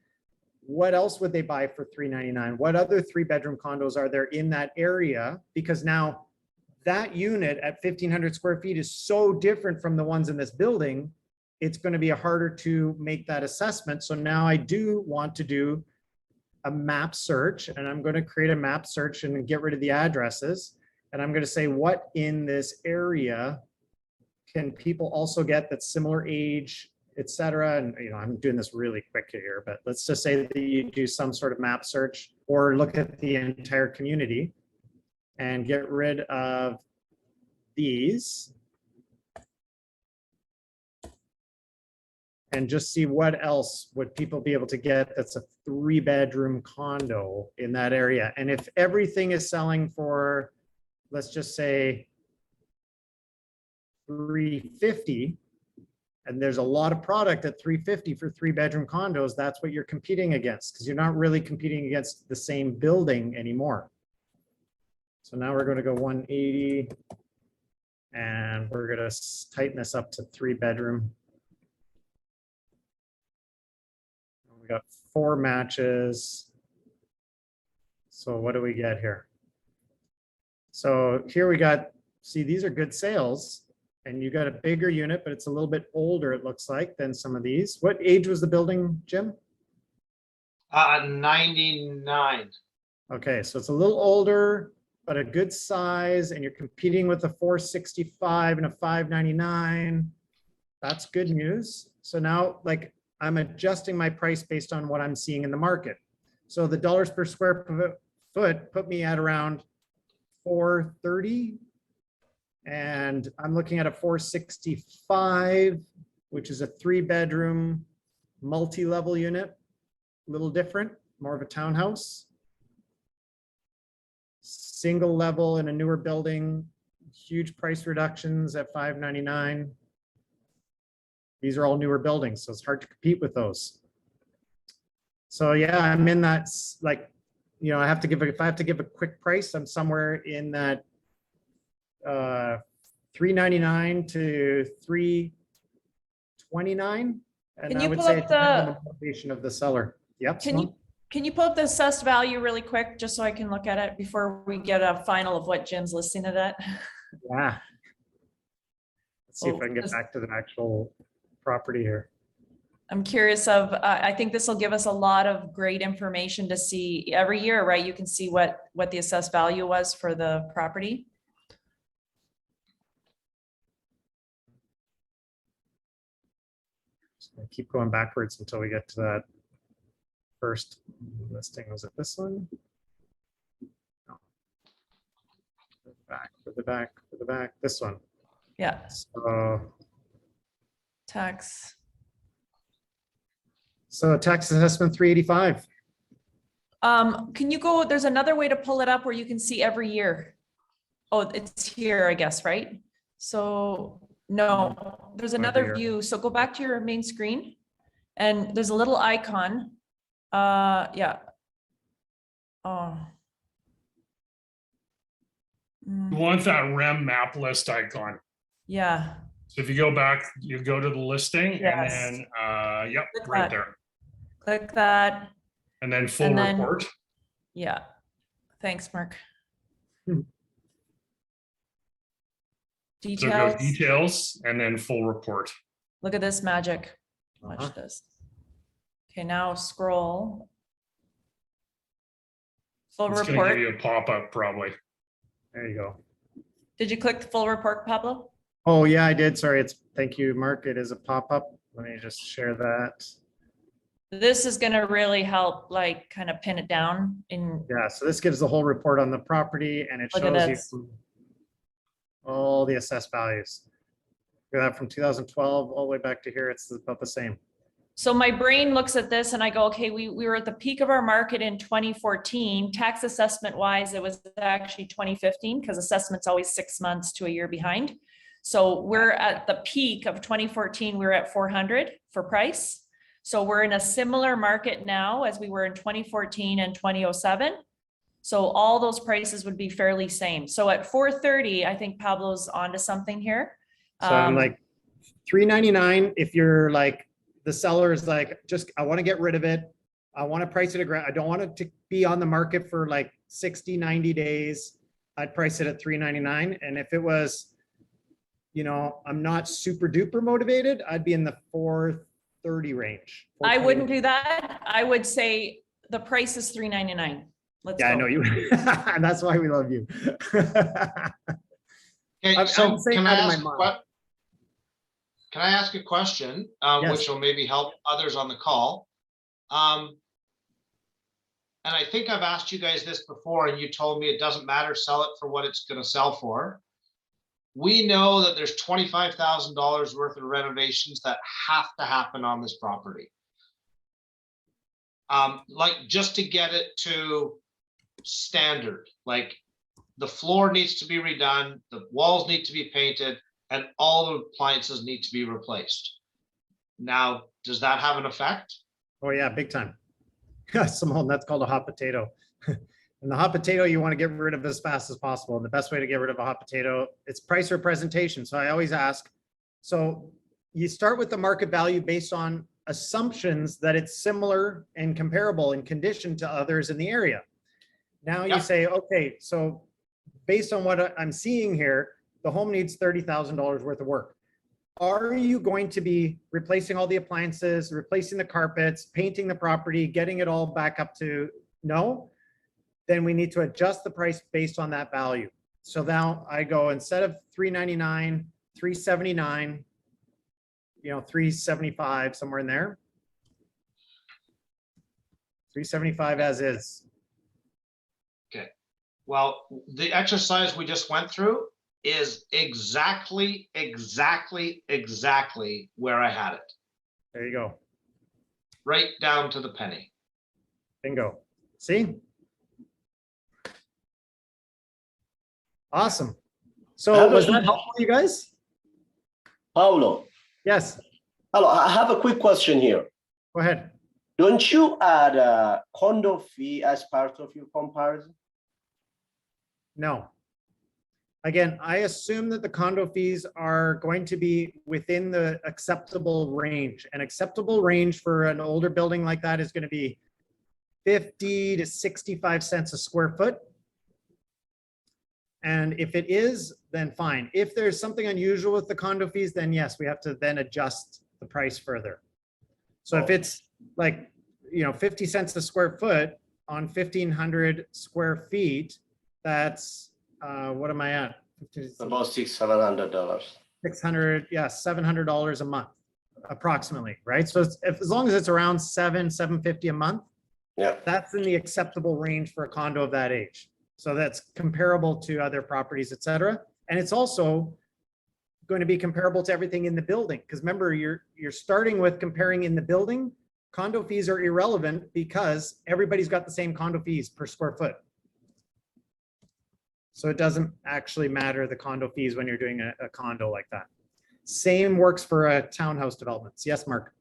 what else would they buy for $399? What other 3-bedroom condos are there in that area? Because now that unit at 1,500 square feet is so different from the ones in this building, it's going to be harder to make that assessment. So now I do want to do a map search, and I'm going to create a map search and get rid of the addresses. And I'm going to say, what in this area can people also get that's similar age, et cetera. And, I'm doing this really quick here, but let's just say that you do some sort of map search or look at the entire community and get rid of these and just see what else would people be able to get that's a 3-bedroom condo in that area. And if everything is selling for, let's just say 350, and there's a lot of product at 350 for 3-bedroom condos, that's what you're competing against, because you're not really competing against the same building anymore. So now we're going to go 180, and we're going to tighten this up to 3-bedroom. We got 4 matches. So what do we get here? So here we got, see, these are good sales. And you got a bigger unit, but it's a little bit older, it looks like, than some of these. What age was the building, Jim? 99. Okay, so it's a little older, but a good size, and you're competing with a 465 and a 599. That's good news. So now, like, I'm adjusting my price based on what I'm seeing in the market. So the dollars per square foot put me at around 430. And I'm looking at a 465, which is a 3-bedroom multi-level unit, a little different, more of a townhouse. Single level in a newer building, huge price reductions at $599. These are all newer buildings, so it's hard to compete with those. So yeah, I'm in that, like, if I have to give a quick price, I'm somewhere in that $399 to $329, and Can I you would pull say up it depends on the motivation of the seller. Yep. Can you pull up the assessed value really quick, just so I can look at it before we get a final of what Jim's listing it at? Yeah. Let's see if I can get Just- back to the actual property here. I'm curious of, I think this will give us a lot of great information to see every year, right? You can see what the assessed value was for the property. So keep going backwards until we get to that first listing. Was it this one? No. Back, this one. Yeah, So tax. tax assessment 385. Can you go, there's another way to pull it up where you can see every year. Oh, it's here, I guess, right? So no, there's another here. view. So go back to your main screen and there's a little icon. Yeah. Oh. You want that REM map list icon. Yeah. So if you go back, you go to the listing and Yes. then, yep, Click right that. there. Click that. And then full And then- report. Yeah. Thanks, Mark. Hmm. So go Details. details and then full report. Look at this magic. Watch Uh-huh. this. Okay, now scroll. Full It's gonna give report. you a pop-up probably. There you go. Did you click the full report, Pablo? Oh, yeah, I did. Sorry. Thank you, Mark. It is a pop-up. Let me just share that. This is gonna really help, like, kind of pin it down in, Yeah, so this gives the whole report on the property and it Look at shows this. you all the assessed values. Look at that from 2012 all the way back to here. It's about the same. so my brain looks at this and I go, okay, we were at the peak of our market in 2014. Tax assessment wise, it was actually 2015 because assessment's always 6 months to a year behind. So we're at the peak of 2014, we were at 400 for price. So we're in a similar market now as we were in 2014 and 2007. So all those prices would be fairly same. So at 430, I think Pablo's onto something here. So I'm like 399 if you're like, the seller is like, just, I want to get rid of it. I want to price it I don't want it to be on the market for like 60, 90 days. I'd price it at 399. And if it was, you know, I'm not super duper motivated, I'd be in the 430 range. I 420. wouldn't do that. I would say the price is $399. Let's Yeah, I go. know you. And that's why we love you. Okay, I'm so saying can I that in my ask, mind. can I ask a question, Yes. which will maybe help others on the call? And I think I've asked you guys this before and you told me it doesn't matter, sell it for what it's gonna sell for. We know that there's $25,000 worth of renovations that have to happen on this property. Like just to get it to standard, like the floor needs to be redone, the walls need to be painted, and all the appliances need to be replaced. Now, does that have an effect? Oh yeah, big time. Simone, that's called a hot potato. And the hot potato you want to get rid of as fast as possible. And the best way to get rid of a hot potato, it's price or presentation. So I always ask, so you start with the market value based on assumptions that it's similar and comparable in condition to others in the area. Now you Yep. say, okay, so based on what I'm seeing here, the home needs $30,000 worth of work. Are you going to be replacing all the appliances, replacing the carpets, painting the property, getting it all back up to no? Then we need to adjust the price based on that value. So now I go, instead of $399, $379, you know, $375, somewhere in there. $375 as is. Well, the exercise we just went through is exactly where I had it, There you go. right down to the penny. Bingo. See? Awesome. So was that helpful, you guys? Paulo, Yes, hello, I have a quick question here. go ahead. Don't you add a condo fee as part of your comparison? No. Again, I assume that the condo fees are going to be within the acceptable range. An acceptable range for an older building like that is going to be 50 to 65 cents a square foot. And if it is, then fine. If there's something unusual with the condo fees, then yes, we have to then adjust the price further. So if it's like, you know, 50 cents a square foot on 1,500 square feet, that's, what am I at? About $600-700. 600, yeah, $700 a month, approximately, right? So it's, as long as it's around $750 a month, Yeah. that's in the acceptable range for a condo of that age. So that's comparable to other properties, et cetera. And it's also going to be comparable to everything in the building. Because remember, you're starting with comparing in the building. Condo fees are irrelevant because everybody's got the same condo fees per square foot. So it doesn't actually matter the condo fees when you're doing a condo like that. Same works for townhouse developments. Yes, Mark.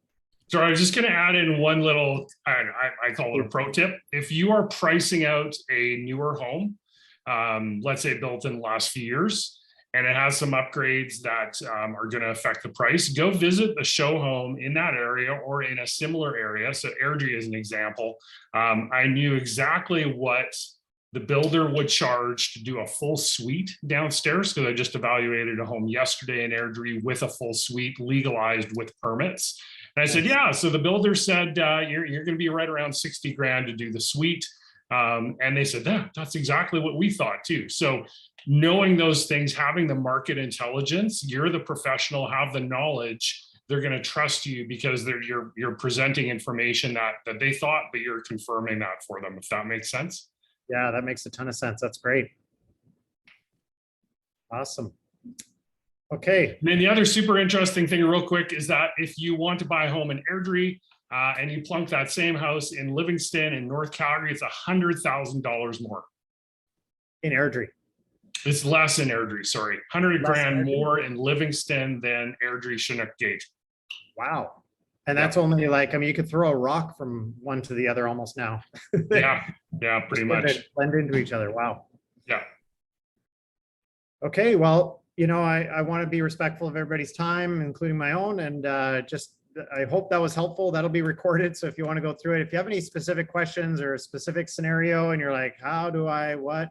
So I was just going to add in one little, I call it a pro tip. If you are pricing out a newer home, let's say built in the last few years, and it has some upgrades that are going to affect the price, go visit the show home in that area or in a similar area. So Airdrie is an example. I knew exactly what the builder would charge to do a full suite downstairs, because I just evaluated a home yesterday in Airdrie with a full suite legalized with permits. And I said, yeah, so the builder said, you're going to be right around 60 grand to do the suite. And they said, that's exactly what we thought too. So knowing those things, having the market intelligence, you're the professional, have the knowledge, they're going to trust you because you're presenting information that they thought, but you're confirming that for them, if that makes sense. Yeah, that makes a ton of sense. That's great. Awesome. Okay. And then the other super interesting thing real quick is that if you want to buy a home in Airdrie and you plunk that same house in Livingston and North Calgary, it's $100,000 more. In Airdrie. It's less in Airdrie, sorry. 100 Less grand in Airdrie? more in Livingston than Airdrie Chinook Gate. Wow. And that's only like, I mean, you could throw a rock from one to the other almost now. Yeah, pretty much. Blend into each other. Wow. Yeah. Okay, well, you know, I want to be respectful of everybody's time, including my own, and I hope that was helpful. That'll be recorded. So if you want to go through it, if you have any specific questions or a specific scenario and you're like, how do I, what?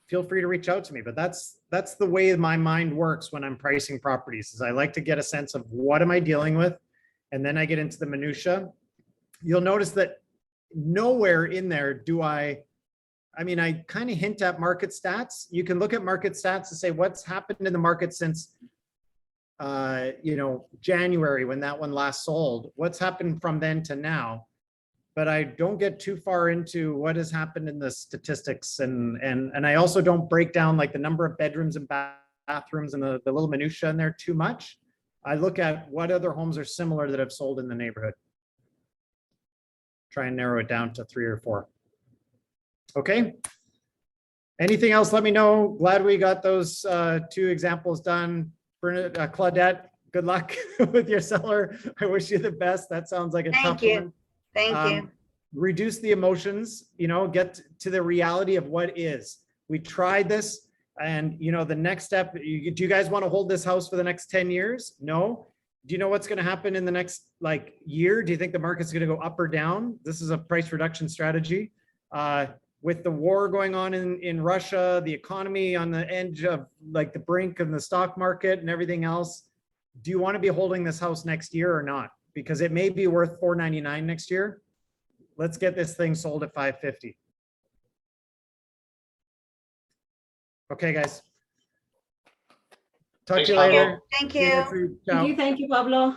Feel free to reach out to me. But that's the way my mind works when I'm pricing properties, is I like to get a sense of what am I dealing with? And then I get into the minutia. You'll notice that nowhere in there do I kind of hint at market stats. You can look at market stats and say, what's happened in the market since, you know, January when that one last sold, what's happened from then to now. But I don't get too far into what has happened in the statistics. And I also don't break down like the number of bedrooms and bathrooms and the little minutia in there too much. I look at what other homes are similar that have sold in the neighborhood. Try and narrow it down to 3 or 4. Okay. Anything else, let me know. Glad we got those 2 examples done. Claudette, good luck with your seller. I wish you the best. That sounds like a tough one. Thank you. Reduce the emotions, you know, get to the reality of what is. We tried this. And, you know, the next step, do you guys want to hold this house for the next 10 years? No. Do you know what's going to happen in the next like year? Do you think the market's going to go up or down? This is a price reduction strategy. With the war going on in Russia, the economy on the edge of like the brink of the stock market and everything else, do you want to be holding this house next year or not? Because it may be worth $499 next year. Let's get this thing sold at $550. Okay, guys. Talk to you Thanks, Pablo. later. Thank See you you. next week. Ciao. Thank you, Pablo.